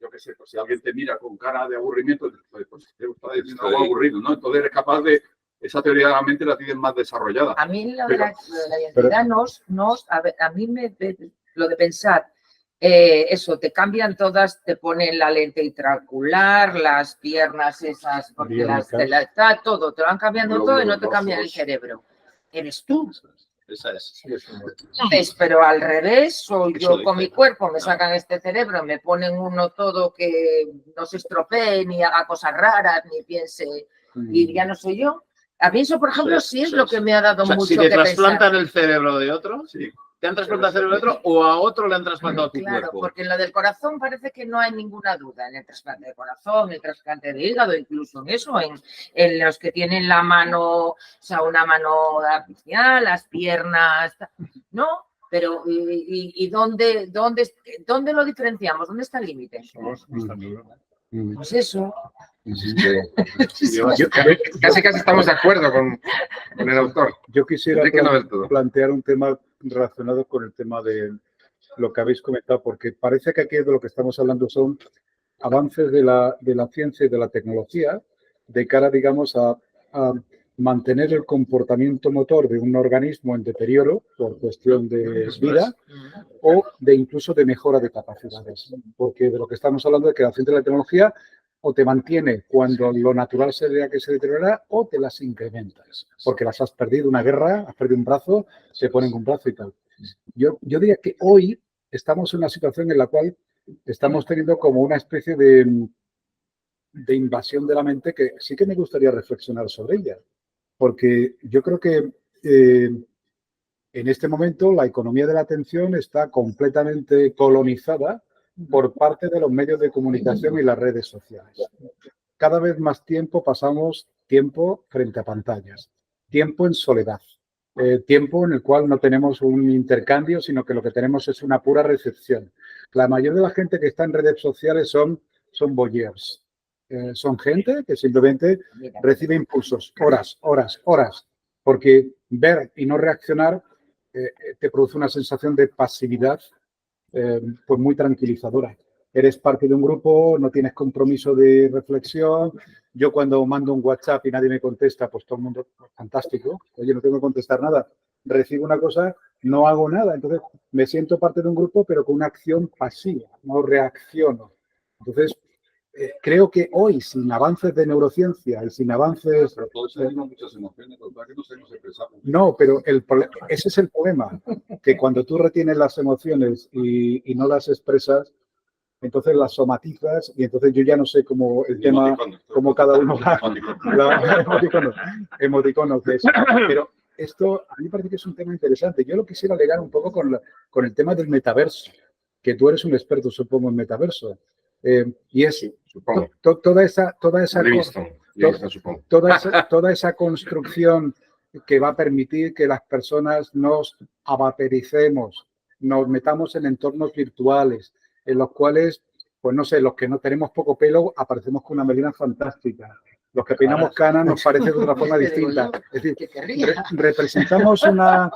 yo qué sé, pues si alguien te mira con cara de aburrimiento, pues te está diciendo algo aburrido, ¿no? Entonces eres capaz de, esa teoría de la mente la tienes más desarrollada. A mí lo de la identidad a mí lo de pensar, eso, te cambian todas, te ponen la lente intraocular, las piernas esas, porque está todo, te van cambiando todo y no te cambian el cerebro. Eres tú. Esa es. Entonces, pero al revés, soy yo con mi cuerpo, me sacan este cerebro, me ponen uno todo que no se estropee, ni haga cosas raras, ni piense, y ya no soy yo. A mí eso, por ejemplo, sí es lo que me ha dado mucho si que te pensar. trasplantan el cerebro de otro, ¿te han trasplantado el cerebro de otro o a otro le han trasplantado tu Claro, cuerpo? porque en lo del corazón parece que no hay ninguna duda. En el trasplante de corazón, el trasplante de hígado, incluso en eso, en los que tienen la mano, o sea, una mano artificial, las piernas, ¿no? Pero, ¿y dónde lo diferenciamos? ¿Dónde está el límite? Pues eso. Casi estamos de acuerdo con el autor. Yo quisiera Enrique no del todo. plantear un tema relacionado con el tema de lo que habéis comentado, porque parece que aquí de lo que estamos hablando son avances de la ciencia y de la tecnología de cara, digamos, a mantener el comportamiento motor de un organismo en deterioro por cuestión de vida o de incluso de mejora de capacidades. Porque de lo que estamos hablando es que la ciencia y la tecnología o te mantiene cuando lo natural sería que se deteriora o te las incrementas, porque las has perdido una guerra, has perdido un brazo, se ponen un brazo y tal. Yo diría que hoy estamos en una situación en la cual estamos teniendo como una especie de invasión de la mente que sí que me gustaría reflexionar sobre ella, porque yo creo que en este momento la economía de la atención está completamente colonizada por parte de los medios de comunicación y las redes sociales. Cada vez más pasamos tiempo frente a pantallas, tiempo en soledad, tiempo en el cual no tenemos un intercambio, sino que lo que tenemos es una pura recepción. La mayoría de la gente que está en redes sociales son voyeurs. Son gente que simplemente recibe impulsos, horas, porque ver y no reaccionar te produce una sensación de pasividad pues muy tranquilizadora. Eres parte de un grupo, no tienes compromiso de reflexión. Yo cuando mando un WhatsApp y nadie me contesta, pues todo el mundo, fantástico. Oye, no tengo que contestar nada. Recibo una cosa, no hago nada. Entonces me siento parte de un grupo, pero con una acción pasiva, no reacciono. Entonces, creo que hoy, sin avances de neurociencia y sin avances... Pero todos tenemos muchas emociones, que no sabemos expresar. No, pero ese es el problema, que cuando tú retienes las emociones y no las expresas, entonces las somatizas y entonces yo ya no sé cómo el tema, cómo cada uno va... Emoticono, que es... Pero esto a mí me parece que es un tema interesante. Yo lo quisiera alegar un poco con el tema del metaverso, que tú eres un experto, supongo, en metaverso. Y es toda esa construcción que va a permitir que las personas nos avataricemos, nos metamos en entornos virtuales, en los cuales, pues no sé, los que no tenemos poco pelo aparecemos con una melena fantástica. Los que peinamos canas nos parece de otra forma distinta. Es decir, representamos una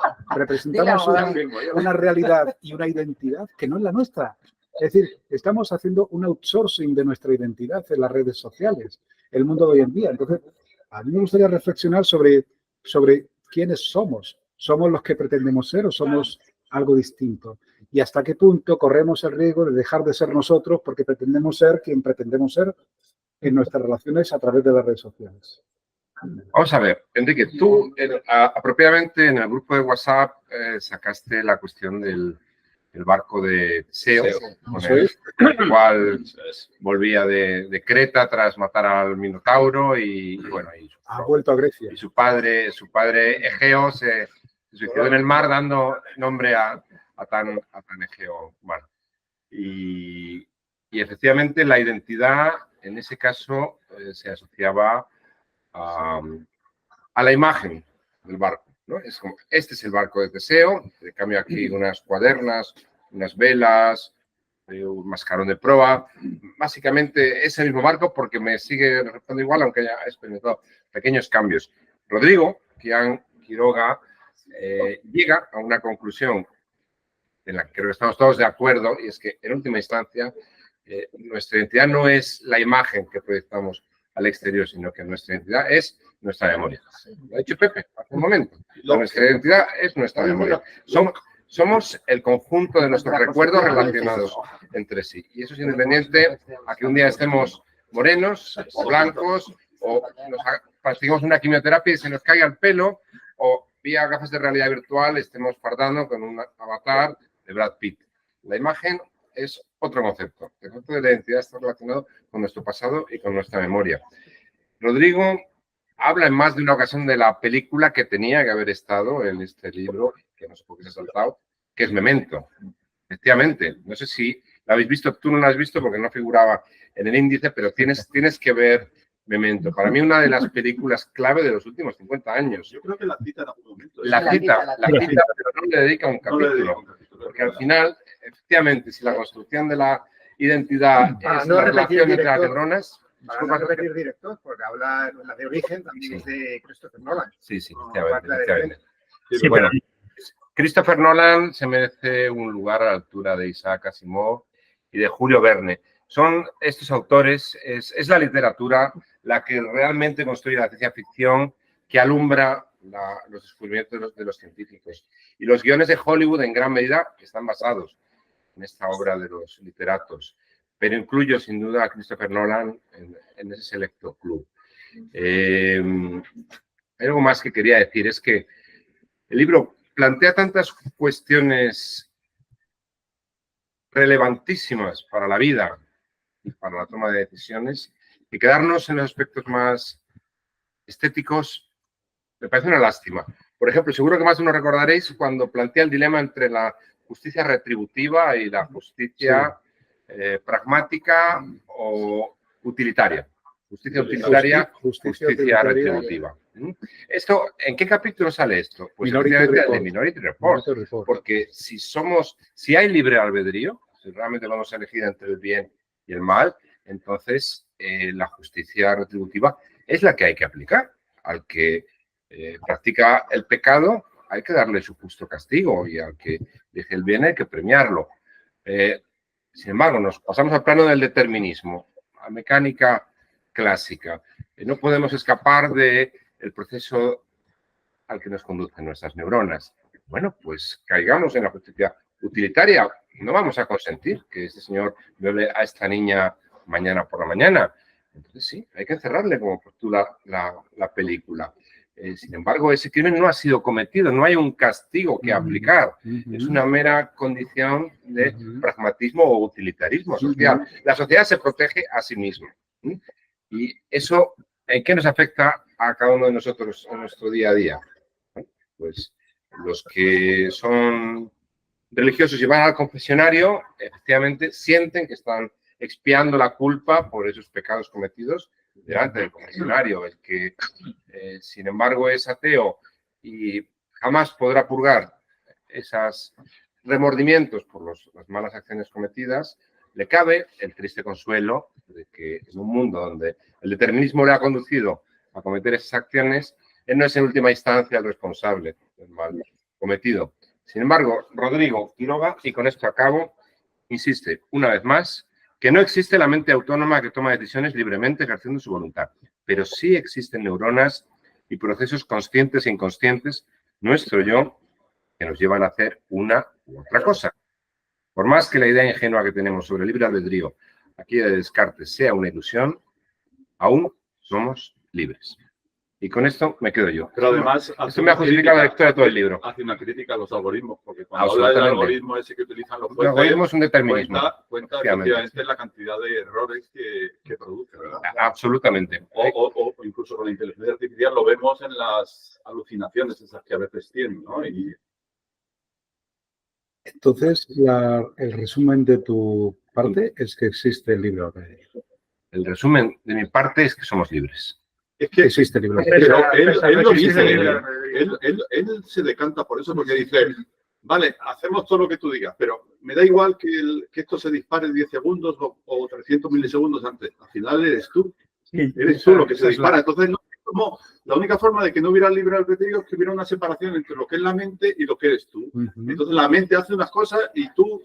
realidad y una identidad que no es la nuestra. Es decir, estamos haciendo un outsourcing de nuestra identidad en las redes sociales, el mundo de hoy en día. Entonces, a mí me gustaría reflexionar sobre quiénes somos. ¿Somos los que pretendemos ser o somos algo distinto? Y hasta qué punto corremos el riesgo de dejar de ser nosotros porque pretendemos ser quien pretendemos ser en nuestras relaciones a través de las redes sociales. Vamos a ver, Enrique, tú apropiadamente en el grupo de WhatsApp sacaste la cuestión del barco de Teseo, con el cual volvía de Creta tras matar al Minotauro y bueno, ha vuelto a Grecia. Y su padre Egeo se suicidó en el mar dando nombre a tan Egeo humano. Y efectivamente la identidad en ese caso se asociaba a la imagen del barco, ¿no? Es como, este es el barco de Teseo, de cambio aquí unas cuadernas, unas velas, un mascarón de proa, básicamente ese mismo barco porque me sigue resultando igual, aunque haya experimentado pequeños cambios. Rodrigo Quiroga llega a una conclusión en la que creo que estamos todos de acuerdo, y es que en última instancia nuestra identidad no es la imagen que proyectamos al exterior, sino que nuestra identidad es nuestra memoria. Lo ha dicho Pepe hace un momento. Nuestra identidad es nuestra memoria. Somos el conjunto de nuestros recuerdos relacionados entre sí. Y eso es independiente a que un día estemos morenos o blancos o nos practiquemos una quimioterapia y se nos caiga el pelo o vía gafas de realidad virtual estemos fardando con un avatar de Brad Pitt. La imagen es otro concepto. El concepto de la identidad está relacionado con nuestro pasado y con nuestra memoria. Rodrigo habla en más de una ocasión de la película que tenía que haber estado en este libro, que no sé por qué se ha saltado, que es Memento. Efectivamente, no sé si la habéis visto, tú no la has visto porque no figuraba en el índice, pero tienes que ver Memento. Para mí una de las películas clave de los últimos 50 años. Yo creo que la cita en algún momento. La cita, pero no le dedica un capítulo. Porque al final, efectivamente, si la construcción de la identidad es la relación entre las neuronas... Para no repetir director, porque habla la de origen también es de Christopher Nolan. Sí, efectivamente. Bueno, Christopher Nolan se merece un lugar a la altura de Isaac Asimov y de Julio Verne. Son estos autores, es la literatura la que realmente construye la ciencia ficción que alumbra los descubrimientos de los científicos. Y los guiones de Hollywood en gran medida están basados en esta obra de los literatos. Pero incluyo sin duda a Christopher Nolan en ese selecto club. Hay algo más que quería decir, es que el libro plantea tantas cuestiones relevantísimas para la vida y para la toma de decisiones, y quedarnos en los aspectos más estéticos me parece una lástima. Por ejemplo, seguro que más de uno recordaréis cuando plantea el dilema entre la justicia retributiva y la justicia pragmática o utilitaria. Justicia utilitaria, justicia retributiva. Esto, ¿en qué capítulo sale esto? Pues efectivamente de Minority Report. Porque si hay libre albedrío, si realmente vamos a elegir entre el bien y el mal, entonces la justicia retributiva es la que hay que aplicar. Al que practica el pecado hay que darle su justo castigo y al que deje el bien hay que premiarlo. Sin embargo, nos pasamos al plano del determinismo, a mecánica clásica. No podemos escapar del proceso al que nos conducen nuestras neuronas. Bueno, pues caigamos en la justicia utilitaria. No vamos a consentir que este señor viole a esta niña mañana por la mañana. Entonces sí, hay que cerrarle como postula la película. Sin embargo, ese crimen no ha sido cometido, no hay un castigo que aplicar. Es una mera condición de pragmatismo o utilitarismo social. La sociedad se protege a sí misma. Y eso, ¿en qué nos afecta a cada uno de nosotros en nuestro día a día? Pues los que son religiosos y van al confesionario, efectivamente, sienten que están expiando la culpa por esos pecados cometidos delante del confesionario. El que, sin embargo, es ateo y jamás podrá purgar esos remordimientos por las malas acciones cometidas, le cabe el triste consuelo de que en un mundo donde el determinismo le ha conducido a cometer esas acciones, él no es en última instancia el responsable del mal cometido. Sin embargo, Rodrigo Quiroga, y con esto acabo, insiste, una vez más, que no existe la mente autónoma que toma decisiones libremente ejerciendo su voluntad, pero sí existen neuronas y procesos conscientes e inconscientes, nuestro yo, que nos llevan a hacer una u otra cosa. Por más que la idea ingenua que tenemos sobre el libre albedrío aquí de Descartes sea una ilusión, aún somos libres. Y con esto me quedo yo. Pero además, esto me ha justificado la lectura de todo el libro. Hace una crítica a los algoritmos, porque cuando habla del algoritmo ese que utilizan los jueces, el algoritmo es un determinismo. Cuenta efectivamente la cantidad de errores que produce, ¿verdad? Absolutamente. O incluso con la inteligencia artificial lo vemos en las alucinaciones esas que a veces tienen, ¿no? Y entonces, el resumen de tu parte es que existe el libre albedrío. El resumen de mi parte es que somos libres. Es que existe el libre albedrío. Pero él lo dice, él se decanta por eso, porque dice, vale, hacemos todo lo que tú digas, pero me da igual que esto se dispare 10 segundos o 300 milisegundos antes. Al final eres tú. Eres tú lo que se dispara. Entonces, no, como la única forma de que no hubiera libre albedrío es que hubiera una separación entre lo que es la mente y lo que eres tú. Entonces, la mente hace unas cosas y tú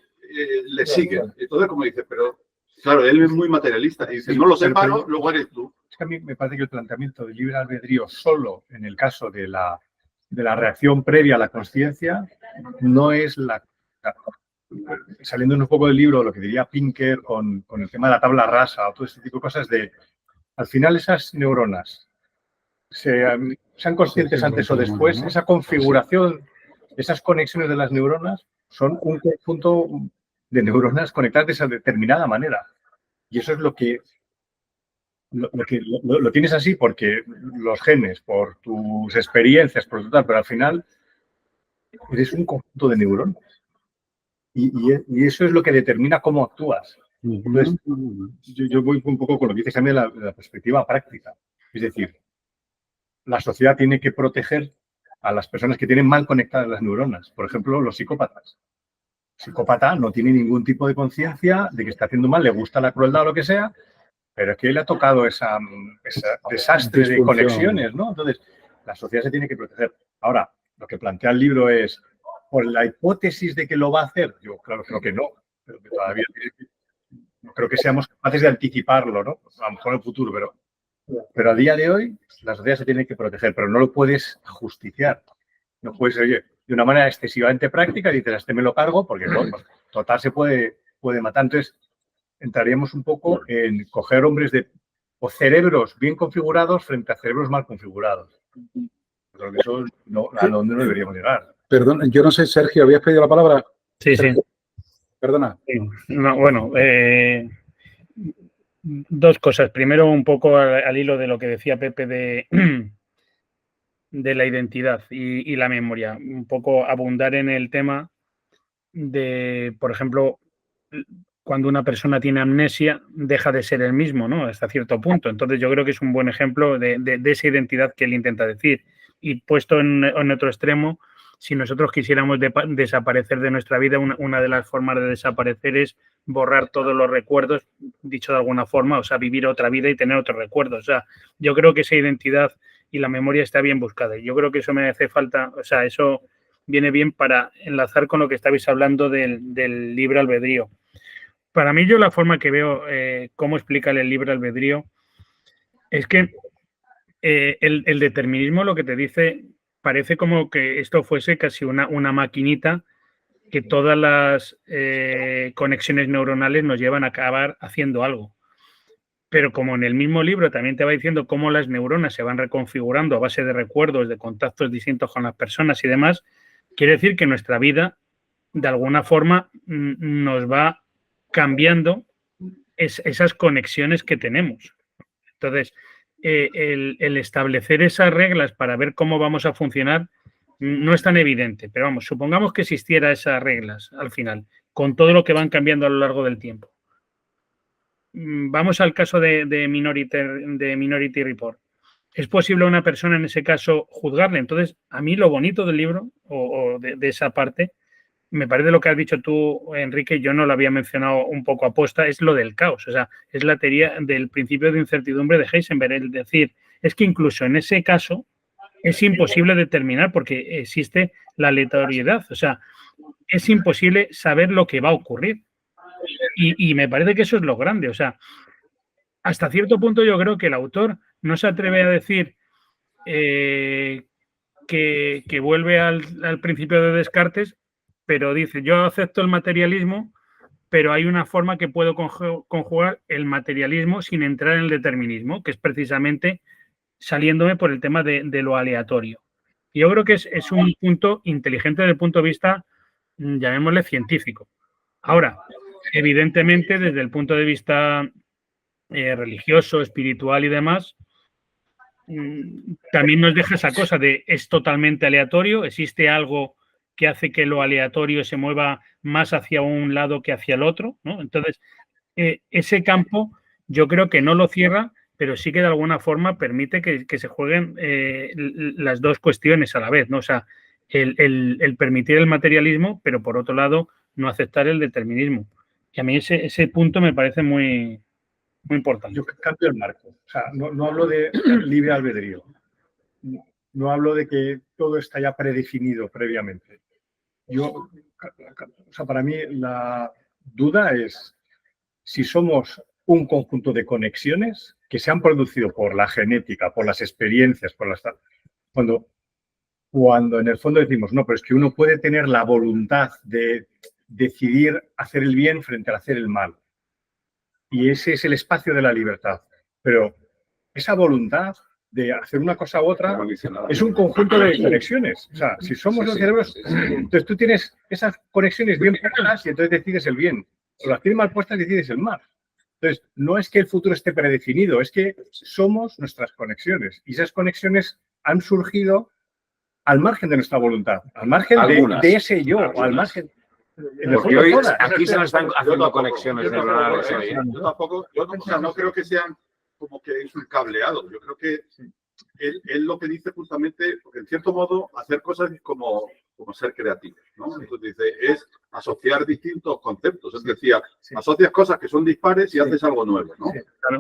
le sigues. Entonces, como dices, pero claro, él es muy materialista y dice, no lo separo, luego eres tú. Es que a mí me parece que el planteamiento del libre albedrío solo en el caso de la reacción previa a la consciencia no es saliendo un poco del libro, lo que diría Pinker con el tema de la tabla rasa o todo este tipo de cosas al final esas neuronas sean conscientes antes o después, esa configuración, esas conexiones de las neuronas son un conjunto de neuronas conectadas de esa determinada manera. Y eso es lo tienes así porque los genes, por tus experiencias, por tu tal, pero al final eres un conjunto de neuronas. Y eso es lo que determina cómo actúas. Entonces, yo voy un poco con lo que dices también de la perspectiva práctica. Es decir, la sociedad tiene que proteger a las personas que tienen mal conectadas las neuronas. Por ejemplo, los psicópatas. El psicópata no tiene ningún tipo de conciencia de que está haciendo mal, le gusta la crueldad o lo que sea, pero es que le ha tocado ese desastre de conexiones, ¿no? Entonces, la sociedad se tiene que proteger. Ahora, lo que plantea el libro es, por la hipótesis de que lo va a hacer, yo claro creo que no, pero que todavía no creo que seamos capaces de anticiparlo, ¿no? A lo mejor en el futuro, pero a día de hoy la sociedad se tiene que proteger, pero no lo puedes justiciar. No puedes, oye, de una manera excesivamente práctica, dices, a este me lo cargo, porque no, pues, total se puede matar. Entonces, entraríamos un poco en coger hombres o cerebros bien configurados frente a cerebros mal configurados. Creo que eso a donde no deberíamos llegar. Perdón, yo no sé, Sergio, ¿habías pedido la palabra? Sí, sí. Perdona. No, bueno, dos cosas. Primero, un poco al hilo de lo que decía Pepe de la identidad y la memoria. Un poco abundar en el tema de, por ejemplo, cuando una persona tiene amnesia, deja de ser el mismo, ¿no? Hasta cierto punto. Entonces, yo creo que es un buen ejemplo de esa identidad que él intenta decir. Y puesto en otro extremo, si nosotros quisiéramos desaparecer de nuestra vida, una de las formas de desaparecer es borrar todos los recuerdos, dicho de alguna forma, o sea, vivir otra vida y tener otros recuerdos. O sea, yo creo que esa identidad y la memoria está bien buscada. Yo creo que eso me hace falta, o sea, eso viene bien para enlazar con lo que estabais hablando del libre albedrío. Para mí, yo la forma que veo cómo explica el libre albedrío es que el determinismo lo que te dice parece como que esto fuese casi una maquinita que todas las conexiones neuronales nos llevan a acabar haciendo algo. Pero como en el mismo libro también te va diciendo cómo las neuronas se van reconfigurando a base de recuerdos, de contactos distintos con las personas y demás, quiere decir que nuestra vida, de alguna forma, nos va cambiando esas conexiones que tenemos. Entonces, el establecer esas reglas para ver cómo vamos a funcionar no es tan evidente, pero vamos, supongamos que existiera esas reglas al final, con todo lo que van cambiando a lo largo del tiempo. Vamos al caso de Minority Report. ¿Es posible a una persona en ese caso juzgarle? Entonces, a mí lo bonito del libro o de esa parte, me parece lo que has dicho tú, Enrique, yo no lo había mencionado un poco aposta, es lo del caos. O sea, es la teoría del principio de incertidumbre de Heisenberg. Es decir, es que incluso en ese caso es imposible determinar porque existe la aleatoriedad. O sea, es imposible saber lo que va a ocurrir. Y me parece que eso es lo grande. O sea, hasta cierto punto yo creo que el autor no se atreve a decir que vuelve al principio de Descartes, pero dice, yo acepto el materialismo, pero hay una forma que puedo conjugar el materialismo sin entrar en el determinismo, que es precisamente saliéndome por el tema de lo aleatorio. Y yo creo que es un punto inteligente desde el punto de vista, llamémosle, científico. Ahora, evidentemente, desde el punto de vista religioso, espiritual y demás, también nos deja esa cosa de es totalmente aleatorio, existe algo que hace que lo aleatorio se mueva más hacia un lado que hacia el otro, ¿no? Entonces, ese campo yo creo que no lo cierra, pero sí que de alguna forma permite que se jueguen las dos cuestiones a la vez, ¿no? O sea, el permitir el materialismo, pero por otro lado no aceptar el determinismo. Y a mí ese punto me parece muy, muy importante. Yo cambio el marco. O sea, no hablo de libre albedrío. No hablo de que todo está ya predefinido previamente. O sea, para mí la duda es si somos un conjunto de conexiones que se han producido por la genética, por las experiencias, cuando en el fondo decimos, no, pero es que uno puede tener la voluntad de decidir hacer el bien frente a hacer el mal. Y ese es el espacio de la libertad. Pero esa voluntad de hacer una cosa u otra es un conjunto de conexiones. O sea, si somos los cerebros, entonces tú tienes esas conexiones bien puestas y entonces decides el bien. O las tienes mal puestas y decides el mal. Entonces, no es que el futuro esté predefinido, es que somos nuestras conexiones. Y esas conexiones han surgido al margen de nuestra voluntad, al margen de ese yo, o al margen... Porque hoy aquí se nos están haciendo conexiones neuronales. Yo tampoco, no creo que sean como que es un cableado. Yo creo que él lo que dice justamente, porque en cierto modo hacer cosas es como ser creativo, ¿no? Entonces dice, es asociar distintos conceptos. Él decía, asocias cosas que son dispares y haces algo nuevo, ¿no?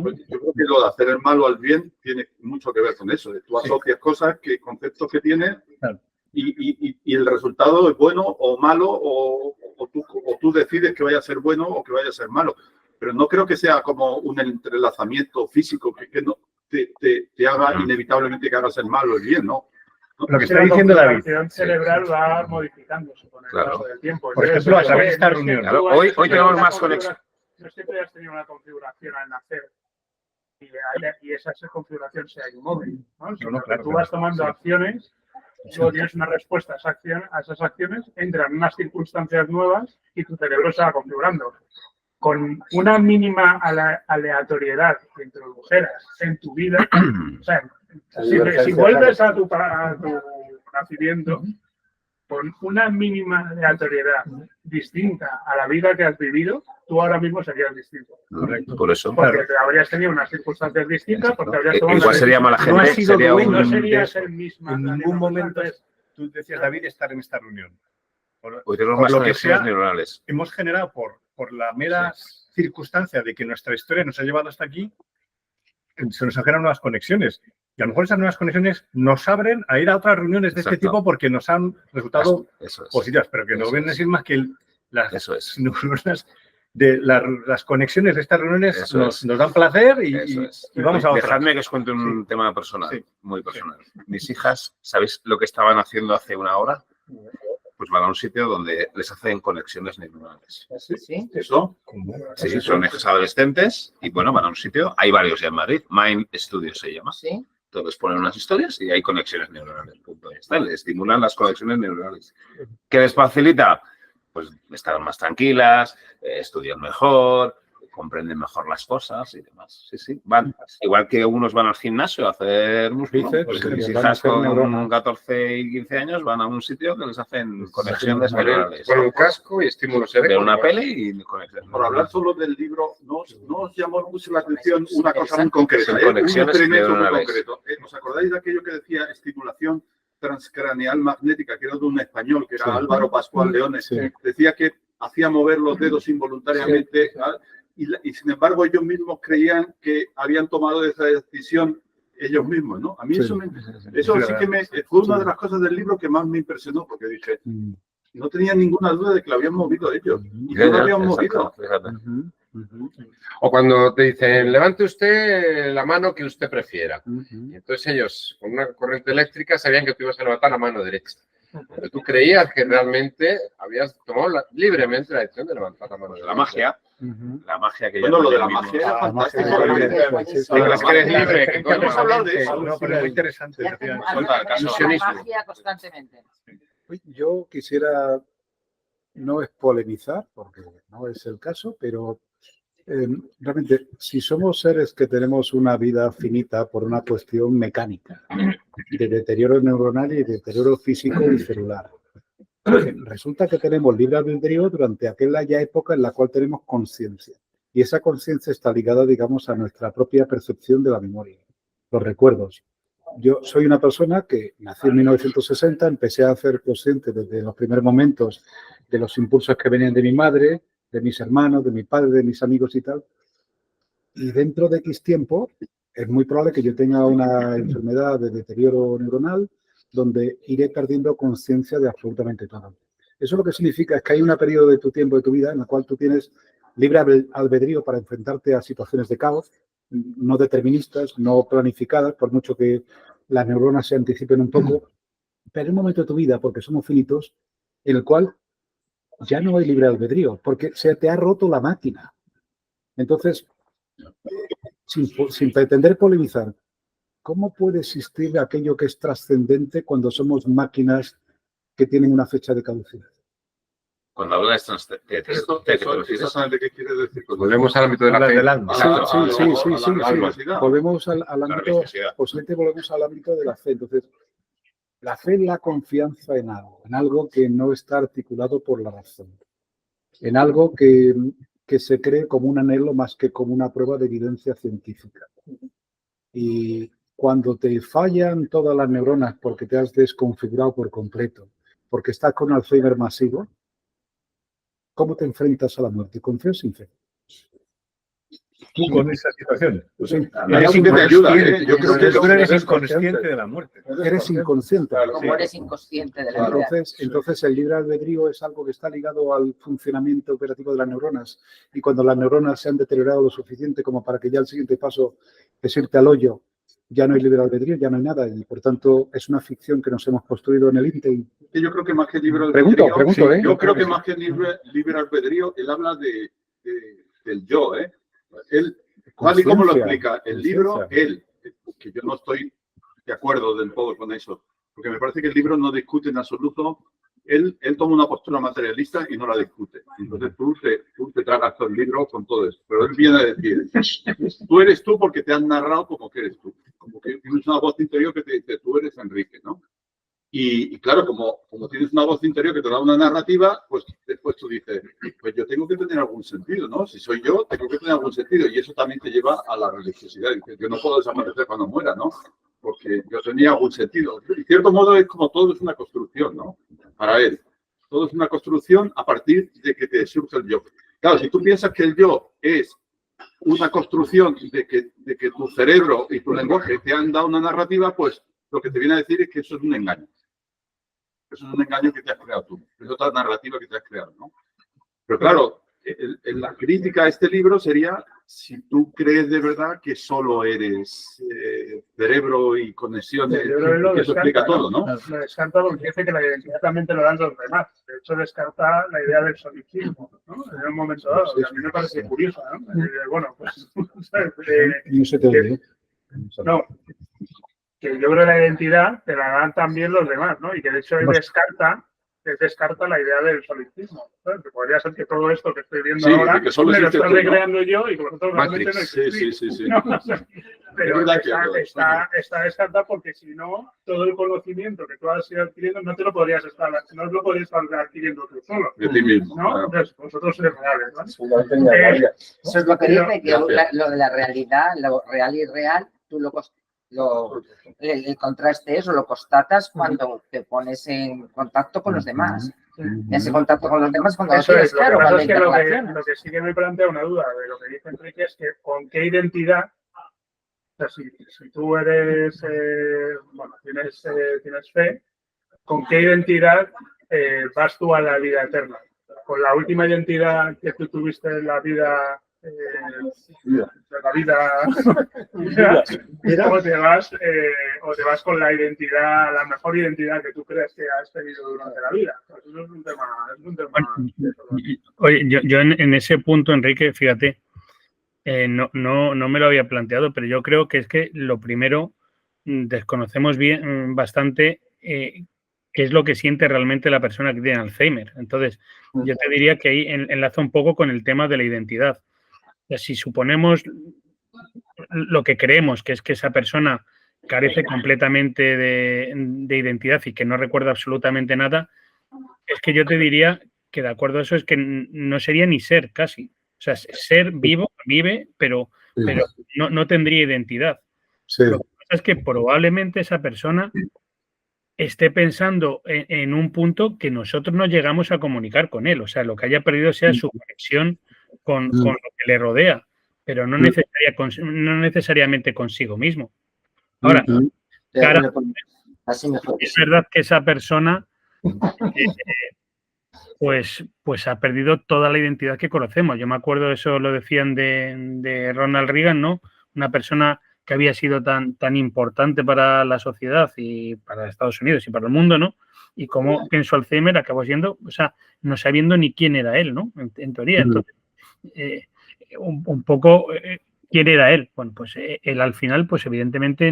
Pues yo creo que lo de hacer el mal o el bien tiene mucho que ver con eso. Tú asocias cosas, conceptos que tienes y el resultado es bueno o malo o tú decides que vaya a ser bueno o que vaya a ser malo. Pero no creo que sea como un entrelazamiento físico que no te haga inevitablemente que hagas el mal o el bien, ¿no? Lo que está diciendo David. La configuración cerebral va modificándose con el paso del tiempo. Por ejemplo, a través de esta reunión. Hoy tenemos más conexión. No es que tú hayas tenido una configuración al nacer y esa configuración sea inmóvil, ¿no? Sino que tú vas tomando acciones, luego tienes una respuesta a esas acciones, entran unas circunstancias nuevas y tu cerebro se va configurando. Con una mínima aleatoriedad que introdujeras en tu vida, o sea, si vuelves a tu nacimiento con una mínima aleatoriedad distinta a la vida que has vivido, tú ahora mismo serías distinto. Correcto, por eso. Porque habrías tenido unas circunstancias distintas, porque habrías tomado... Igual sería mala gente, no serías el mismo. En ningún momento tú decías, David, estar en esta reunión. Hoy tenemos más conexiones neuronales. Hemos generado por la mera circunstancia de que nuestra historia nos ha llevado hasta aquí, se nos han generado nuevas conexiones. Y a lo mejor esas nuevas conexiones nos abren a ir a otras reuniones de este tipo porque nos han resultado positivas, pero que no ven decir más que las neuronas de las conexiones de estas reuniones nos dan placer y vamos a otra. Dejadme que os cuente un tema personal, muy personal. Mis hijas, ¿sabéis lo que estaban haciendo hace una hora? Pues van a un sitio donde les hacen conexiones neuronales. ¿Sí? ¿Eso? Sí, son hijas adolescentes y bueno, van a un sitio, hay varios ya en Madrid, Mind Studio se llama. Sí. Entonces ponen unas historias y hay conexiones neuronales. Punto. Ya está, les estimulan las conexiones neuronales. ¿Qué les facilita? Pues estar más tranquilas, estudian mejor, comprenden mejor las cosas y demás. Sí, sí. Van, igual que unos van al gimnasio a hacer músculo, pues mis hijas con 14 y 15 años van a un sitio que les hacen conexiones neuronales. Con un casco y estímulos de una peli y conexiones. Por hablar solo del libro, no os llamó mucho la atención una cosa muy concreta. Son conexiones neuronales. ¿Os acordáis de aquello que decía estimulación transcraneal magnética, que era de un español, que era Álvaro Pascual Leones? Decía que hacía mover los dedos involuntariamente. Y sin embargo ellos mismos creían que habían tomado esa decisión ellos mismos, ¿no? A mí eso sí que fue una de las cosas del libro que más me impresionó, porque dije, no tenía ninguna duda de que lo habían movido ellos. Y no lo habían movido. O cuando te dicen, levante usted la mano que usted prefiera. Y entonces ellos, con una corriente eléctrica, sabían que tú ibas a levantar la mano derecha. Pero tú creías que realmente habías tomado libremente la decisión de levantar la mano derecha. La magia. La magia que Bueno, lo de la magia era fantástico. Es que eres libre. ¿Qué coño? Hemos hablado de eso. No, pero es muy interesante. Y hacen ilusionismo. magia constantemente. Yo quisiera, no es polemizar, porque no es el caso, pero realmente, si somos seres que tenemos una vida finita por una cuestión mecánica, de deterioro neuronal y deterioro físico y celular, resulta que tenemos libre albedrío durante aquella ya época en la cual tenemos conciencia. Y esa conciencia está ligada, digamos, a nuestra propia percepción de la memoria, los recuerdos. Yo soy una persona que nací en 1960, empecé a ser consciente desde los primeros momentos de los impulsos que venían de mi madre, de mis hermanos, de mi padre, de mis amigos y tal. Y dentro de X tiempo es muy probable que yo tenga una enfermedad de deterioro neuronal donde iré perdiendo conciencia de absolutamente todo. Eso lo que significa es que hay un periodo de tu tiempo, de tu vida, en el cual tú tienes libre albedrío para enfrentarte a situaciones de caos, no deterministas, no planificadas, por mucho que las neuronas se anticipen un poco, pero hay un momento de tu vida, porque somos finitos, en el cual ya no hay libre albedrío, porque se te ha roto la máquina. Entonces, sin pretender polemizar, ¿cómo puede existir aquello que es trascendente cuando somos máquinas que tienen una fecha de caducidad? Cuando hablas de Exactamente, ¿qué quieres decir? Volvemos al ámbito de la fe. Del alma. Sí. Volvemos al ámbito, posiblemente volvemos al ámbito de la fe. Entonces, la fe es la confianza en algo que no está articulado por la razón, en algo que se cree como un anhelo más que como una prueba de evidencia científica. Y cuando te fallan todas las neuronas porque te has desconfigurado por completo, porque estás con Alzheimer masivo, ¿cómo te enfrentas a la muerte? ¿Con fe o sin fe? Tú con esa situación. Sí. Eres inconsciente. Yo creo que tú eres inconsciente de la muerte. Eres inconsciente. Como eres inconsciente de la vida. Entonces, el libre albedrío es algo que está ligado al funcionamiento operativo de las neuronas. Y cuando las neuronas se han deteriorado lo suficiente como para que ya el siguiente paso es irte al hoyo, ya no hay libre albedrío, ya no hay nada. Y por tanto, es una ficción que nos hemos construido en el ínterin. Yo creo que más que libre albedrío, Pregunto. yo creo que más que libre albedrío, él habla del yo, Él, tal y como lo explica el libro, que yo no estoy de acuerdo del todo con eso, porque me parece que el libro no discute en absoluto. Él toma una postura materialista y no la discute. Entonces tú te tragas todo el libro con todo eso. Pero él viene a decir, tú eres tú porque te han narrado como que eres tú. Como que tienes una voz interior que te dice, tú eres Enrique, ¿no? Y claro, como tienes una voz interior que te da una narrativa, pues después tú dices, pues yo tengo que tener algún sentido, ¿no? Si soy yo, tengo que tener algún sentido. Y eso también te lleva a la religiosidad. Dices, yo no puedo desaparecer cuando muera, ¿no? Porque yo tenía algún sentido. De cierto modo es como todo es una construcción, ¿no? Para él. Todo es una construcción a partir de que te surge el yo. Claro, si tú piensas que el yo es una construcción de que tu cerebro y tu lenguaje te han dado una narrativa, pues lo que te viene a decir es que eso es un engaño. Eso es un engaño que te has creado tú. Es otra narrativa que te has creado, ¿no? Pero claro, la crítica a este libro sería si tú crees de verdad que solo eres cerebro y conexiones, que eso explica todo, ¿no? Lo descarta porque dice que la identidad también te lo dan los demás. De hecho, descarta la idea del solipsismo, ¿no? En un momento dado, que a mí me parece curioso, ¿no? Bueno, pues... No se te olvide. No. Que yo creo que la identidad te la dan también los demás, ¿no? Y que de hecho él descarta la idea del solipsismo. ¿Sabes? Que podría ser que todo esto que estoy viendo ahora que solo me lo existe estoy tú, ¿no? recreando yo y que vosotros realmente no existís. Sí. ¿No? O sea, pero Es verdad que está descartado porque si no, todo el conocimiento que tú has ido adquiriendo no lo podrías estar adquiriendo tú solo. De ti mismo. ¿No? Claro. Entonces, vosotros sois reales, ¿no? Eso es lo que dice, que lo de la realidad, lo real y irreal, tú el contraste es o lo constatas cuando te pones en contacto con los demás. Ese contacto con los demás cuando eso tienes es, claro, cuando es que interrelacionas. lo que sí que me plantea una duda de lo que dice Enrique es que con qué identidad, o sea, si tú eres, tienes fe, ¿con qué identidad vas tú a la vida eterna. Con la última identidad que tú tuviste en la vida, o te vas con la identidad, la mejor identidad que tú crees que has tenido durante la vida. Pues eso es un tema. Oye, yo en ese punto, Enrique, fíjate, no me lo había planteado, pero yo creo que es que lo primero desconocemos bastante qué es lo que siente realmente la persona que tiene Alzheimer. Entonces, yo te diría que ahí enlaza un poco con el tema de la identidad. O sea, si suponemos lo que creemos, que es que esa persona carece completamente de identidad y que no recuerda absolutamente nada, es que yo te diría que de acuerdo a eso es que no sería ni ser casi. O sea, ser vive, pero no tendría identidad. Sí. Lo que pasa es que probablemente esa persona esté pensando en un punto que nosotros no llegamos a comunicar con él. O sea, lo que haya perdido sea su conexión con lo que le rodea, pero no necesariamente consigo mismo. Ahora, es verdad que esa persona pues ha perdido toda la identidad que conocemos. Yo me acuerdo, eso lo decían de Ronald Reagan, ¿no? Una persona que había sido tan importante para la sociedad y para Estados Unidos y para el mundo, ¿no? Y cómo en su Alzheimer acabó siendo, o sea, no sabiendo ni quién era él, ¿no? En teoría. Entonces, un poco quién era él. Bueno, pues él al final, pues evidentemente,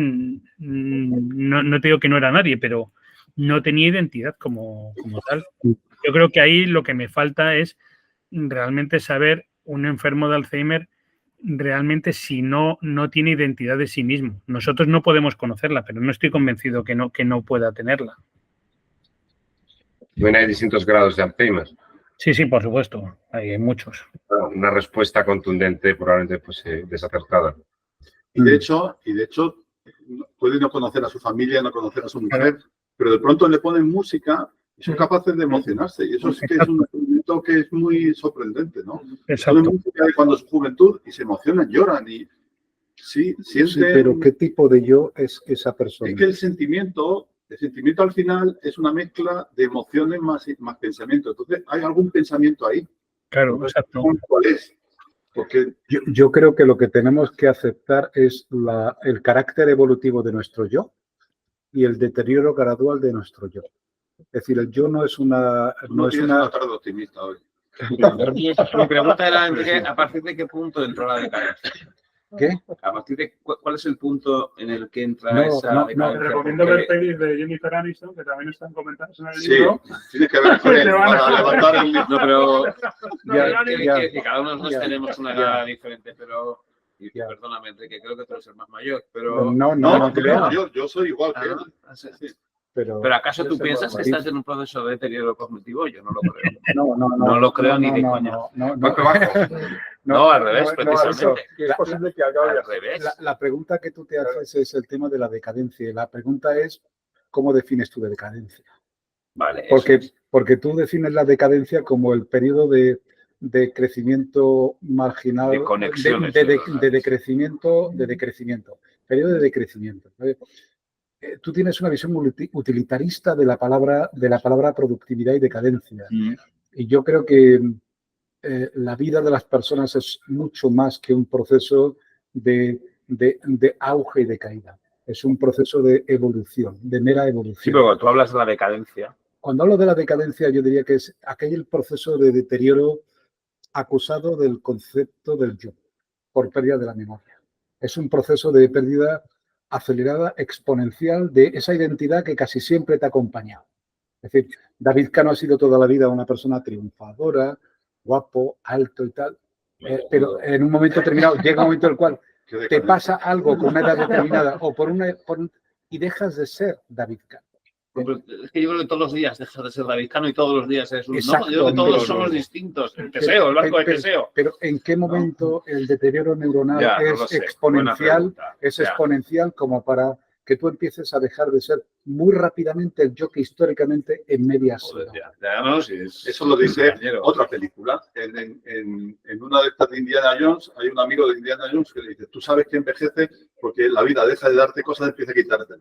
no te digo que no era nadie, pero no tenía identidad como tal. Yo creo que ahí lo que me falta es realmente saber un enfermo de Alzheimer realmente si no tiene identidad de sí mismo. Nosotros no podemos conocerla, pero no estoy convencido que no pueda tenerla. Bueno, hay distintos grados de Alzheimer. Sí, por supuesto. Hay muchos. Una respuesta contundente probablemente pues desacertada. Y de hecho, puede no conocer a su familia, no conocer a su mujer, pero de pronto le ponen música y son capaces de emocionarse. Y eso sí que es un elemento que es muy sorprendente, ¿no? Exacto. Ponen música de cuando es juventud y se emocionan, lloran y sí, sienten... Sí, pero ¿qué tipo de yo es esa persona? Es que el sentimiento al final es una mezcla de emociones más pensamiento. Entonces, ¿hay algún pensamiento ahí? Claro, exacto. ¿Cuál es? Porque yo creo que lo que tenemos que aceptar es el carácter evolutivo de nuestro yo y el deterioro gradual de nuestro yo. Es decir, el yo no es una... no es una tarde optimista hoy. Mi pregunta era, Enrique, ¿a partir de qué punto entró la decadencia? ¿Qué? ¿A partir de cuál es el punto en el que entra esa decadencia? Te recomiendo ver pelis de Jennifer Aniston, que también están comentadas en el Sí, libro. tienes que ver con él para levantar el libro. No, pero Ya, que cada uno de nosotros tenemos una edad diferente, pero... Perdóname, Enrique, creo que tú eres el más mayor, pero... No, yo soy igual que él. Sí. Pero ¿acaso tú piensas que estás en un proceso de deterioro cognitivo? Yo no lo creo. No lo creo ni de coña. No, al revés, precisamente. Es posible que acabe Al revés. La pregunta que tú te haces es el tema de la decadencia. La pregunta es, ¿cómo defines tú la decadencia? Vale. Porque tú defines la decadencia como el periodo de crecimiento marginal, De conexiones. de decrecimiento. Periodo de decrecimiento. Tú tienes una visión utilitarista de la palabra productividad y decadencia. Y yo creo que la vida de las personas es mucho más que un proceso de auge y de caída. Es un proceso de evolución, de mera evolución. Sí, pero cuando tú hablas de la decadencia. Cuando hablo de la decadencia, yo diría que es aquel proceso de deterioro acusado del concepto del yo, por pérdida de la memoria. Es un proceso de pérdida acelerada, exponencial, de esa identidad que casi siempre te ha acompañado. Es decir, David Cano ha sido toda la vida una persona triunfadora, guapo, alto y tal, pero en un momento determinado llega un momento en el cual te pasa algo con una edad determinada y dejas de ser David Cano. Es que yo creo que todos los días dejas de ser David Cano y todos los días eres un... Exacto, ¿no? Yo creo que todos somos distintos. El Teseo, el barco de Teseo. Pero ¿en qué momento el deterioro neuronal es exponencial? Es exponencial como para que tú empieces a dejar de ser muy rápidamente el yo que históricamente en medias. Eso lo dice otra película. En una de estas de Indiana Jones, hay un amigo de Indiana Jones que le dice, tú sabes que envejece porque la vida deja de darte cosas y empieza a quitarte.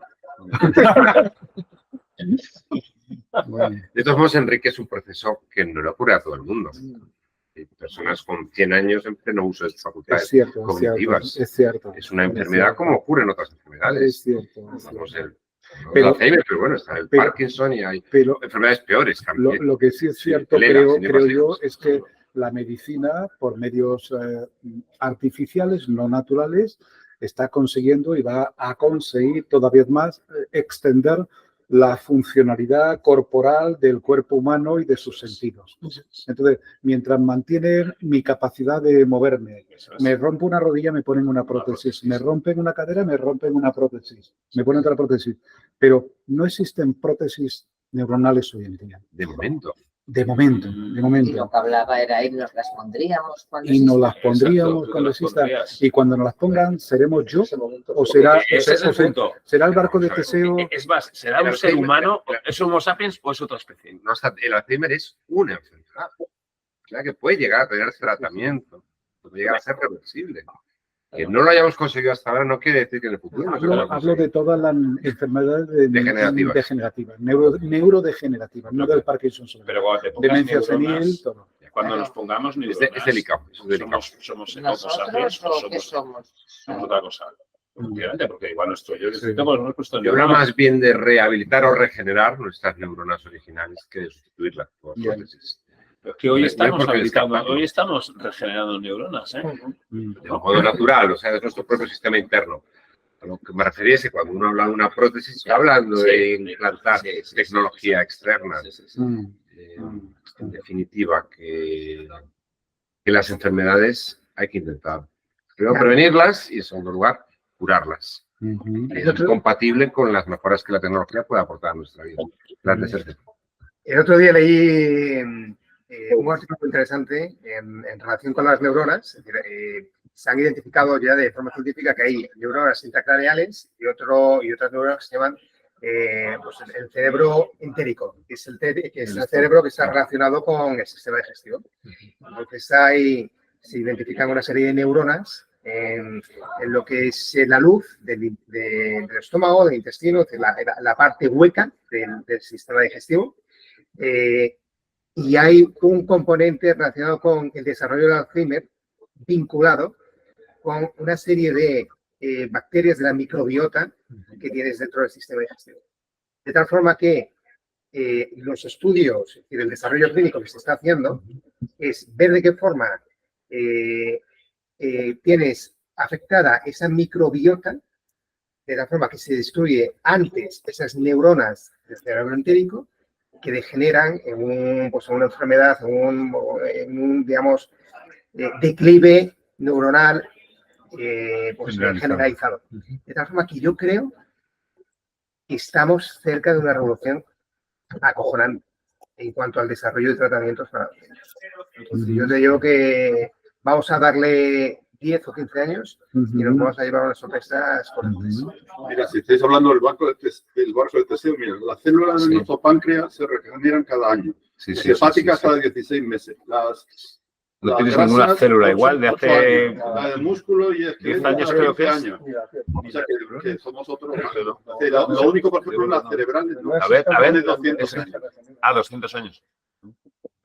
De todos modos, Enrique, es un proceso que no le ocurre a todo el mundo. Hay personas con 100 años en pleno uso de sus facultades cognitivas. Es cierto. Es una enfermedad como ocurre en otras enfermedades. Es cierto. Vamos, el Alzheimer, pero bueno, está el Parkinson y hay enfermedades peores también. Lo que sí es cierto, creo yo, es que la medicina, por medios artificiales, no naturales, está consiguiendo y va a conseguir todavía más extender la funcionalidad corporal del cuerpo humano y de sus sentidos. Entonces, mientras mantienen mi capacidad de moverme, me rompo una rodilla, me ponen una prótesis, me rompen una cadera, me rompen una prótesis, me ponen otra prótesis. Pero no existen prótesis neuronales hoy en día. De momento. De momento. Y lo que hablaba era, y nos las pondríamos cuando y nos las pondríamos cuando exista. Y cuando nos las pongan, ¿seremos yo? ¿O será, será el barco de Teseo? Es más, ¿será un ser humano? ¿Es Homo sapiens o es otra especie? No, el Alzheimer es una enfermedad. O sea, que puede llegar a tener tratamiento, puede llegar a ser reversible. Que no lo hayamos conseguido hasta ahora no quiere decir que en el futuro no se pueda conseguir. Hablo de todas las enfermedades degenerativas, neurodegenerativas, no del Parkinson. Pero cuando te pongas demencia senil, todo. Cuando nos pongamos neuronas, es delicado. ¿Somos Homo sapiens o somos otra cosa? Porque igual nuestro yo hemos puesto yo hablo más bien de rehabilitar o regenerar nuestras neuronas originales que de sustituirlas por prótesis. Pero es que hoy estamos regenerando neuronas, ¿eh? De un modo natural, o sea, de nuestro propio sistema interno. A lo que me refería es que cuando uno habla de una prótesis, está hablando de implantar tecnología externa. En definitiva, que las enfermedades hay que intentar primero prevenirlas y, en segundo lugar, curarlas. Es compatible con las mejoras que la tecnología puede aportar a nuestra vida. El otro día leí un artículo muy interesante en relación con las neuronas. Es decir, se han identificado ya de forma científica que hay neuronas intracraneales y otras neuronas que se llaman pues el cerebro entérico, que es el cerebro que está relacionado con el sistema digestivo. Entonces se identifican una serie de neuronas en lo que es la luz del estómago, del intestino, la parte hueca del sistema digestivo. Y hay un componente relacionado con el desarrollo del Alzheimer vinculado con una serie de bacterias de la microbiota que tienes dentro del sistema digestivo. De tal forma que los estudios y el desarrollo clínico que se está haciendo es ver de qué forma tienes afectada esa microbiota, de tal forma que se destruye antes esas neuronas del cerebro entérico que degeneran en una enfermedad, en un digamos, declive neuronal generalizado. De tal forma que yo creo que estamos cerca de una revolución acojonante en cuanto al desarrollo de tratamientos para Entonces, yo te digo que vamos a darle 10 o 15 años y nos vamos a llevar unas sorpresas potentes. Mira, si estáis hablando del barco de Teseo, mira, las células de nuestro páncreas se regeneran cada año. Las hepáticas cada 16 meses. No tienes ninguna célula igual de hace la del músculo y 10 años creo que es. O sea que somos otros. Lo único, por ejemplo, las cerebrales, ¿no? A ver, de 200 años. 200 años.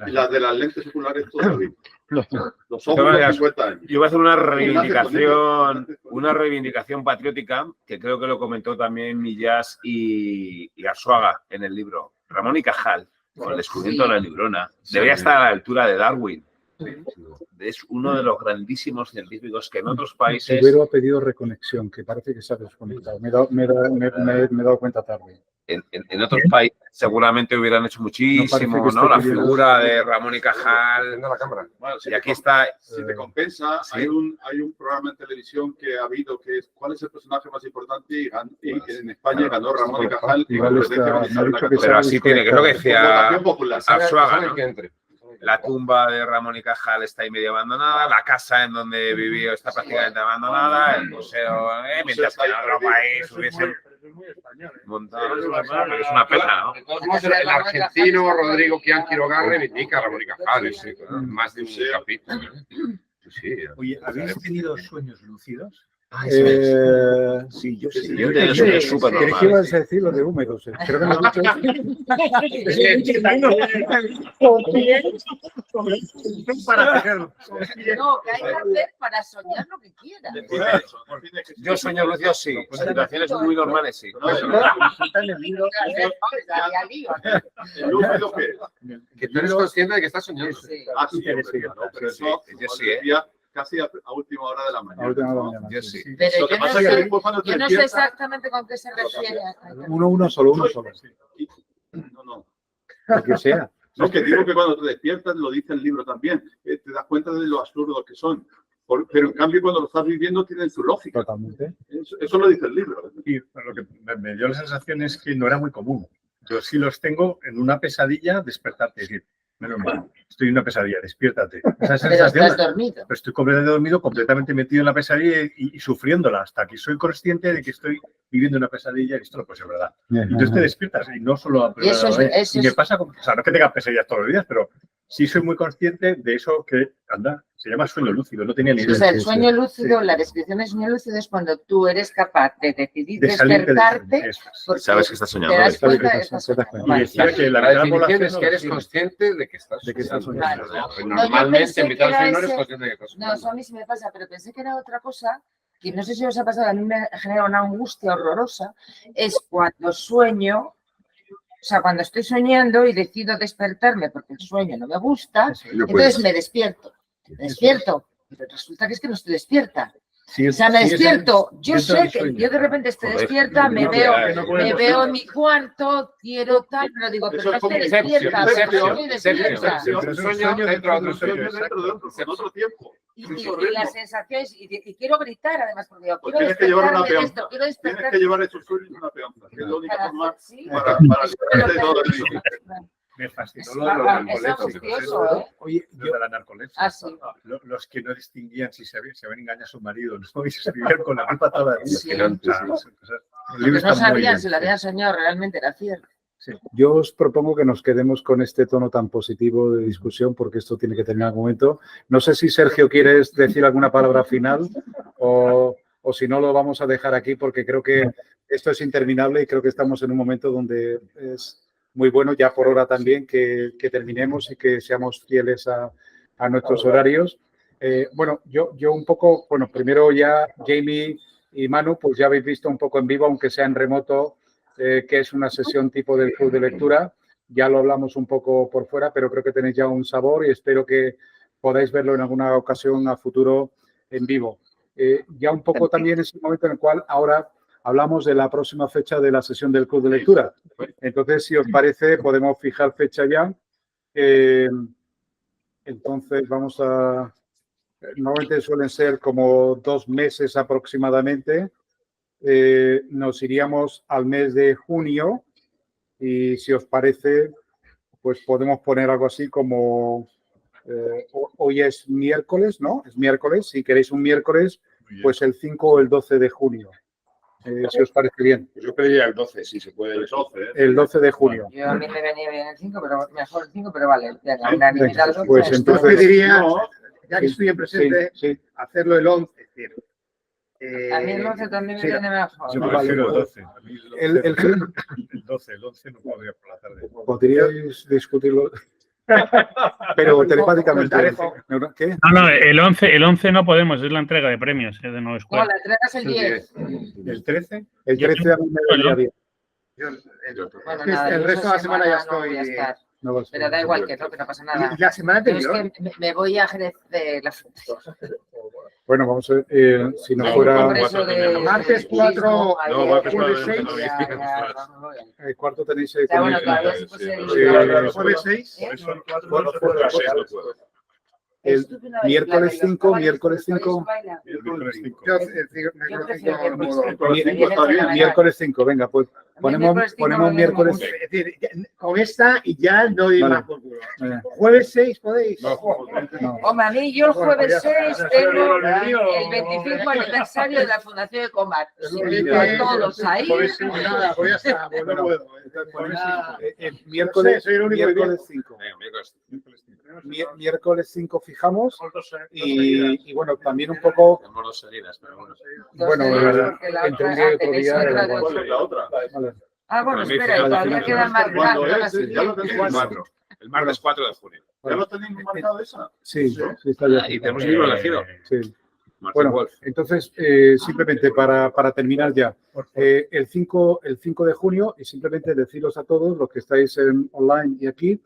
Y las de las lentes oculares todavía. Los ojos de 50 años. Yo voy a hacer una reivindicación patriótica, que creo que lo comentó también Millás y Arzuaga en el libro. Ramón y Cajal, con el descubrimiento de la neurona, debería estar a la altura de Darwin. Es uno de los grandísimos científicos que en otros países... Ibero ha pedido reconexión, que parece que se ha desconectado. Me he dado cuenta tarde. En otros países seguramente hubieran hecho muchísimo, ¿no? La figura de Ramón y Cajal. Bueno, y aquí está. Si te compensa, hay un programa en televisión que ha habido que es ¿cuál es el personaje más importante? Y en España ganó Ramón y Cajal. Pero así tiene, que es lo que decía Arzuaga, ¿no? La tumba de Ramón y Cajal está ahí medio abandonada, la casa en donde vivió está prácticamente abandonada, el museo, mientras que en otro país hubiesen montado. Es una pena, ¿no? El argentino Rodrigo Quián Quiroga reivindica a Ramón y Cajal, más de un capítulo. Oye, ¿habéis tenido sueños lúcidos? Sí, yo sí. Yo creo que es súper normal. ¿Qué ibas a decir lo de húmedos? Creo que me has dicho No, que hay que hacer para soñar lo que quieras. Yo sueño lúcido, sí. En situaciones muy normales, sí. Que tú eres consciente de que estás soñando. Ah, sí, pero eso Yo sí, ¿eh? casi a última hora de la mañana. Yo sí. Pero Lo que pasa es que después cuando te yo no sé despiertas- exactamente con qué se refiere. uno solo. No. Lo que sea. No, que digo que cuando te despiertas, lo dice el libro también, te das cuenta de lo absurdos que son. Pero en cambio, cuando lo estás viviendo, tienen su lógica. Totalmente. Eso lo dice el libro. Y lo que me dio la sensación es que no era muy común. Yo sí los tengo en una pesadilla, despertarte, es decir, menos mal, estoy en una pesadilla, despiértate. Esa Pero sensación, estás dormido. pero estoy completamente dormido, completamente metido en la pesadilla y sufriéndola hasta que soy consciente de que estoy viviendo una pesadilla y esto no puede ser verdad. Y entonces te despiertas y no solo a Y eso es- y me pasa, o sea, no que tenga pesadillas todos los días, pero sí soy muy consciente de eso que, anda, se llama sueño lúcido, no tenía ni idea. O sea, el sueño lúcido, la descripción de sueño lúcido es cuando tú eres capaz de decidir De salir despertarte porque Sabes que estás soñando. te das ¿Ves? cuenta de que estás soñando. Y Vale. decía que La mitad de la definición población es no que lo eres tiene. consciente de que estás Claro. soñando. No, yo Normalmente, pensé en mitad que del sueño era no eres ese- consciente de que estás No, soñando. eso a mí sí me pasa, pero pensé que era otra cosa que no sé si os ha pasado, a mí me genera una angustia horrorosa, es cuando sueño, o sea, cuando estoy soñando y decido despertarme porque el sueño no me gusta, entonces me despierto, pero resulta que es que no estoy despierta. O sea, me despierto, yo sé que yo de repente estoy despierta, me veo en mi cuarto, quiero tal, pero digo, pero no estoy despierta, pero no estoy despierta. Un sueño dentro de otro sueño, dentro de otro, en otro tiempo. Y la sensación es, y quiero gritar además, porque digo, Pues quiero tienes que llevar una despertarme de peonza. esto, quiero Tienes que despertarme. llevar esos sueños una peonza, que es la única forma Sí. para librarte de todo el día. Me fascinó Es lo de los angustioso, narcoleptos. ¿eh? Oye, Los de la narcolepsia. Ah, sí. Los que no distinguían si se habían engañado a su marido, ¿no? Y se vivían con la culpa toda la vida. Sí. El Porque libro no está muy sabían bien. si lo habían soñado realmente era cierto. Yo os propongo que nos quedemos con este tono tan positivo de discusión porque esto tiene que terminar algún momento. No sé si, Sergio, quieres decir alguna palabra final o si no lo vamos a dejar aquí porque creo que esto es interminable y creo que estamos en un momento donde es muy bueno ya por hora también que terminemos y que seamos fieles a nuestros horarios. Bueno, yo un poco, bueno, primero ya Jamie y Manu, pues ya habéis visto un poco en vivo, aunque sea en remoto, que es una sesión tipo del club de lectura. Ya lo hablamos un poco por fuera, pero creo que tenéis ya un sabor y espero que podáis verlo en alguna ocasión a futuro en vivo. Ya un poco también es el momento en el cual ahora hablamos de la próxima fecha de la sesión del club de lectura. Entonces, si os parece, podemos fijar fecha ya. Entonces, vamos a... Normalmente suelen ser como 2 meses aproximadamente. Nos iríamos al mes de junio y si os parece, pues podemos poner algo así como hoy es miércoles, ¿no? Es miércoles. Si queréis un miércoles, pues el 5 o el 12 de junio. Si os parece bien. Yo pediría el 12, si se puede. El 12 de junio. Yo a mí me venía bien el 5, pero mejor el 5, pero vale. Venga, unanimidad. Pues Yo entonces... diría, ya que estoy en presente, Sí. hacerlo el 11. Es decir, A mí el 11 también me sí, viene mejor. Yo Vale. prefiero el 12. El 12, el 11 no podría por la tarde. podríais discutirlo, pero telepáticamente. ¿Qué? No, el 11 no podemos, es la entrega de premios de nueva No, escuela. la entrega es el 10. ¿El 13? El 13 a mí me vendría bien. Bueno, el nada, yo resto de esa la semana ya no voy a estoy- estar. No va a ser. Pero da igual que no pasa nada. y la semana Pero es anterior. que me voy a Jerez de la Bueno, vamos a ver, si no fuera congreso de Martes 4, No, martes jueves 4, 6. el cuarto tenéis Ya, bueno, con- todavía sí puede ser Sí, Jueves 6. ¿Eh? el miércoles 5, miércoles 5, miércoles 5, venga, pues ponemos miércoles. Es decir, con esta y ya no doy Vale. más por culo. eh, Jueves 6 podéis. no. Hombre, a mí yo el jueves 6 tengo el el 25 aniversario de la Fundación de Comat. Si Jueves invito a seis, todos ahí. Jueves 6, nada, pues ya está, pues no puedo. Miércoles, soy el único miércoles 5. miércoles 5 fijamos y bueno, también un poco... Tenemos 2 seguidas, pero bueno. Bueno, entre un día y otro día... ¿Cuál es la otra? Vale. Ah, bueno, espera, todavía queda marcado. El martes 4 de junio. ¿Ya lo tenéis marcado esa? Sí, sí está ya. Y tenemos un libro elegido. Sí. Martín Bueno, Wolf. entonces, simplemente para terminar ya, el 5 de junio, y simplemente deciros a todos los que estáis online y aquí,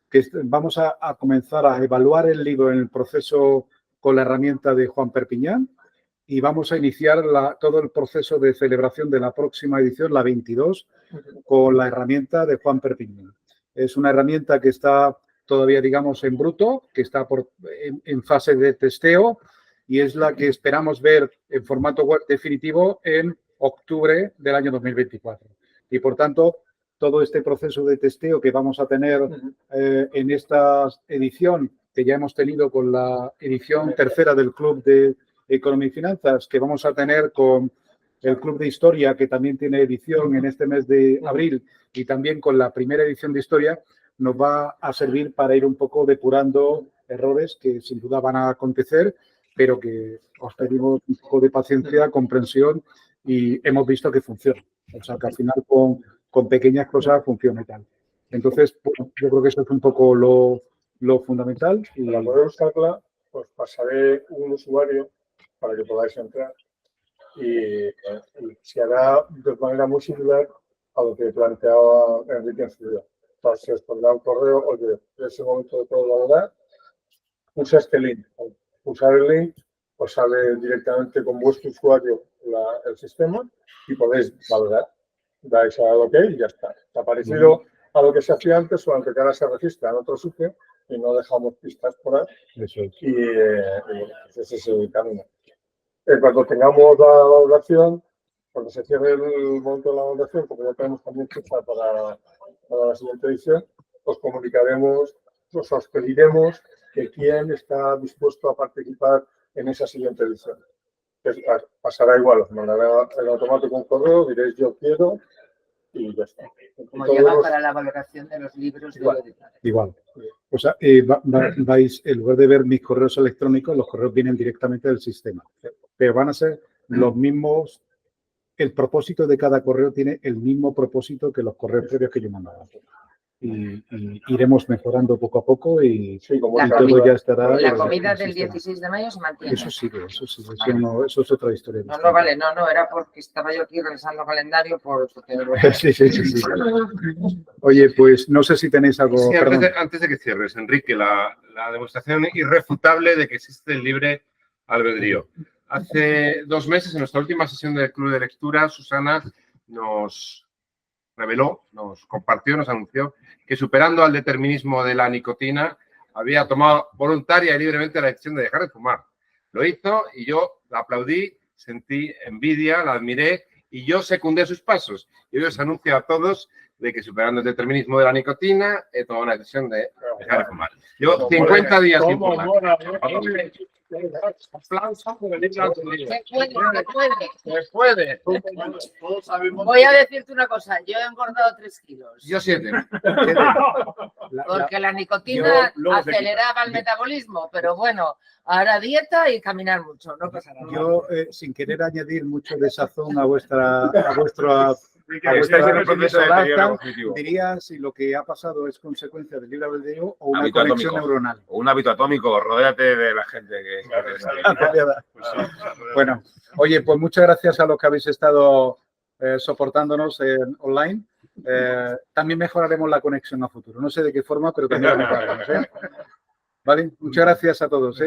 que vamos a comenzar a evaluar el libro en el proceso con la herramienta de Juan Perpiñán y vamos a iniciar todo el proceso de celebración de la próxima edición, la 22, con la herramienta de Juan Perpiñán. Es una herramienta que está todavía, digamos, en bruto, que está en fase de testeo, y es la que esperamos ver en formato web definitivo en octubre del año 2024. Y, por tanto, todo este proceso de testeo que vamos a tener en esta edición, que ya hemos tenido con la edición tercera del Club de Economía y Finanzas, que vamos a tener con el Club de Historia, que también tiene edición en este mes de abril, y también con la primera edición de Historia, nos va a servir para ir un poco depurando errores que sin duda van a acontecer, pero que os pedimos un poco de paciencia, comprensión y hemos visto que funciona. O sea, que al final con pequeñas cosas funciona y tal. Entonces, bueno, yo creo que eso es un poco lo fundamental. Y para poder usarla, os pasaré un usuario para que podáis entrar y se hará de manera muy similar a lo que planteaba Enrique en su día. Entonces, os pondrá un correo, oye, en ese momento de todo valorar, usa este link. Usar el link, os sale directamente con vuestro usuario el sistema y podéis valorar. Dais a OK y ya está. Está parecido a lo que se hacía antes, solamente que ahora se registra en otro sitio y no dejamos pistas por ahí. Eso es. Y bueno, pues ese es el camino. Cuando tengamos la valoración, cuando se cierre el momento de la valoración, como ya tenemos también fecha para la siguiente edición, os comunicaremos, os pediremos que quién está dispuesto a participar en esa siguiente edición. Pasará igual, os mandará en automático un correo, diréis yo quiero y ya está. Como llega para la valoración de los libros. Igual. O sea, vais, en lugar de ver mis correos electrónicos, los correos vienen directamente del sistema. Pero van a ser los mismos. El propósito de cada correo tiene el mismo propósito que los correos previos que yo mandaba. Y iremos mejorando poco a poco y todo ya estará. La comida del 16 de mayo se mantiene. Eso sí. Eso es otra historia. No, vale, no, era porque estaba yo aquí revisando calendario. Sí. Oye, pues no sé si tenéis algo. Sí, antes de que cierres, Enrique, la demostración irrefutable de que existe el libre albedrío. Hace 2 meses, en nuestra última sesión del Club de Lectura, Susana nos reveló, nos compartió, nos anunció que superando al determinismo de la nicotina, había tomado voluntaria y libremente la decisión de dejar de fumar. Lo hizo y yo la aplaudí, sentí envidia, la admiré y yo secundé sus pasos. Y hoy os anuncio a todos de que superando el determinismo de la nicotina, he tomado una decisión de dejar de fumar. Llevo 50 días sin fumar. Se puede. Voy a decirte una cosa, yo he engordado 3 kilos. Yo 7. Porque la nicotina aceleraba el metabolismo, pero bueno, ahora dieta y caminar mucho, no pasa nada. Yo, sin querer añadir mucho de sazón a vuestro diría si lo que ha pasado es consecuencia del libre albedrío o una conexión neuronal. O un hábito atómico, rodéate de la gente que... Bueno, oye, pues muchas gracias a los que habéis estado soportándonos online. También mejoraremos la conexión a futuro. No sé de qué forma, pero también la mejoraremos. ¿Vale? Muchas gracias a todos.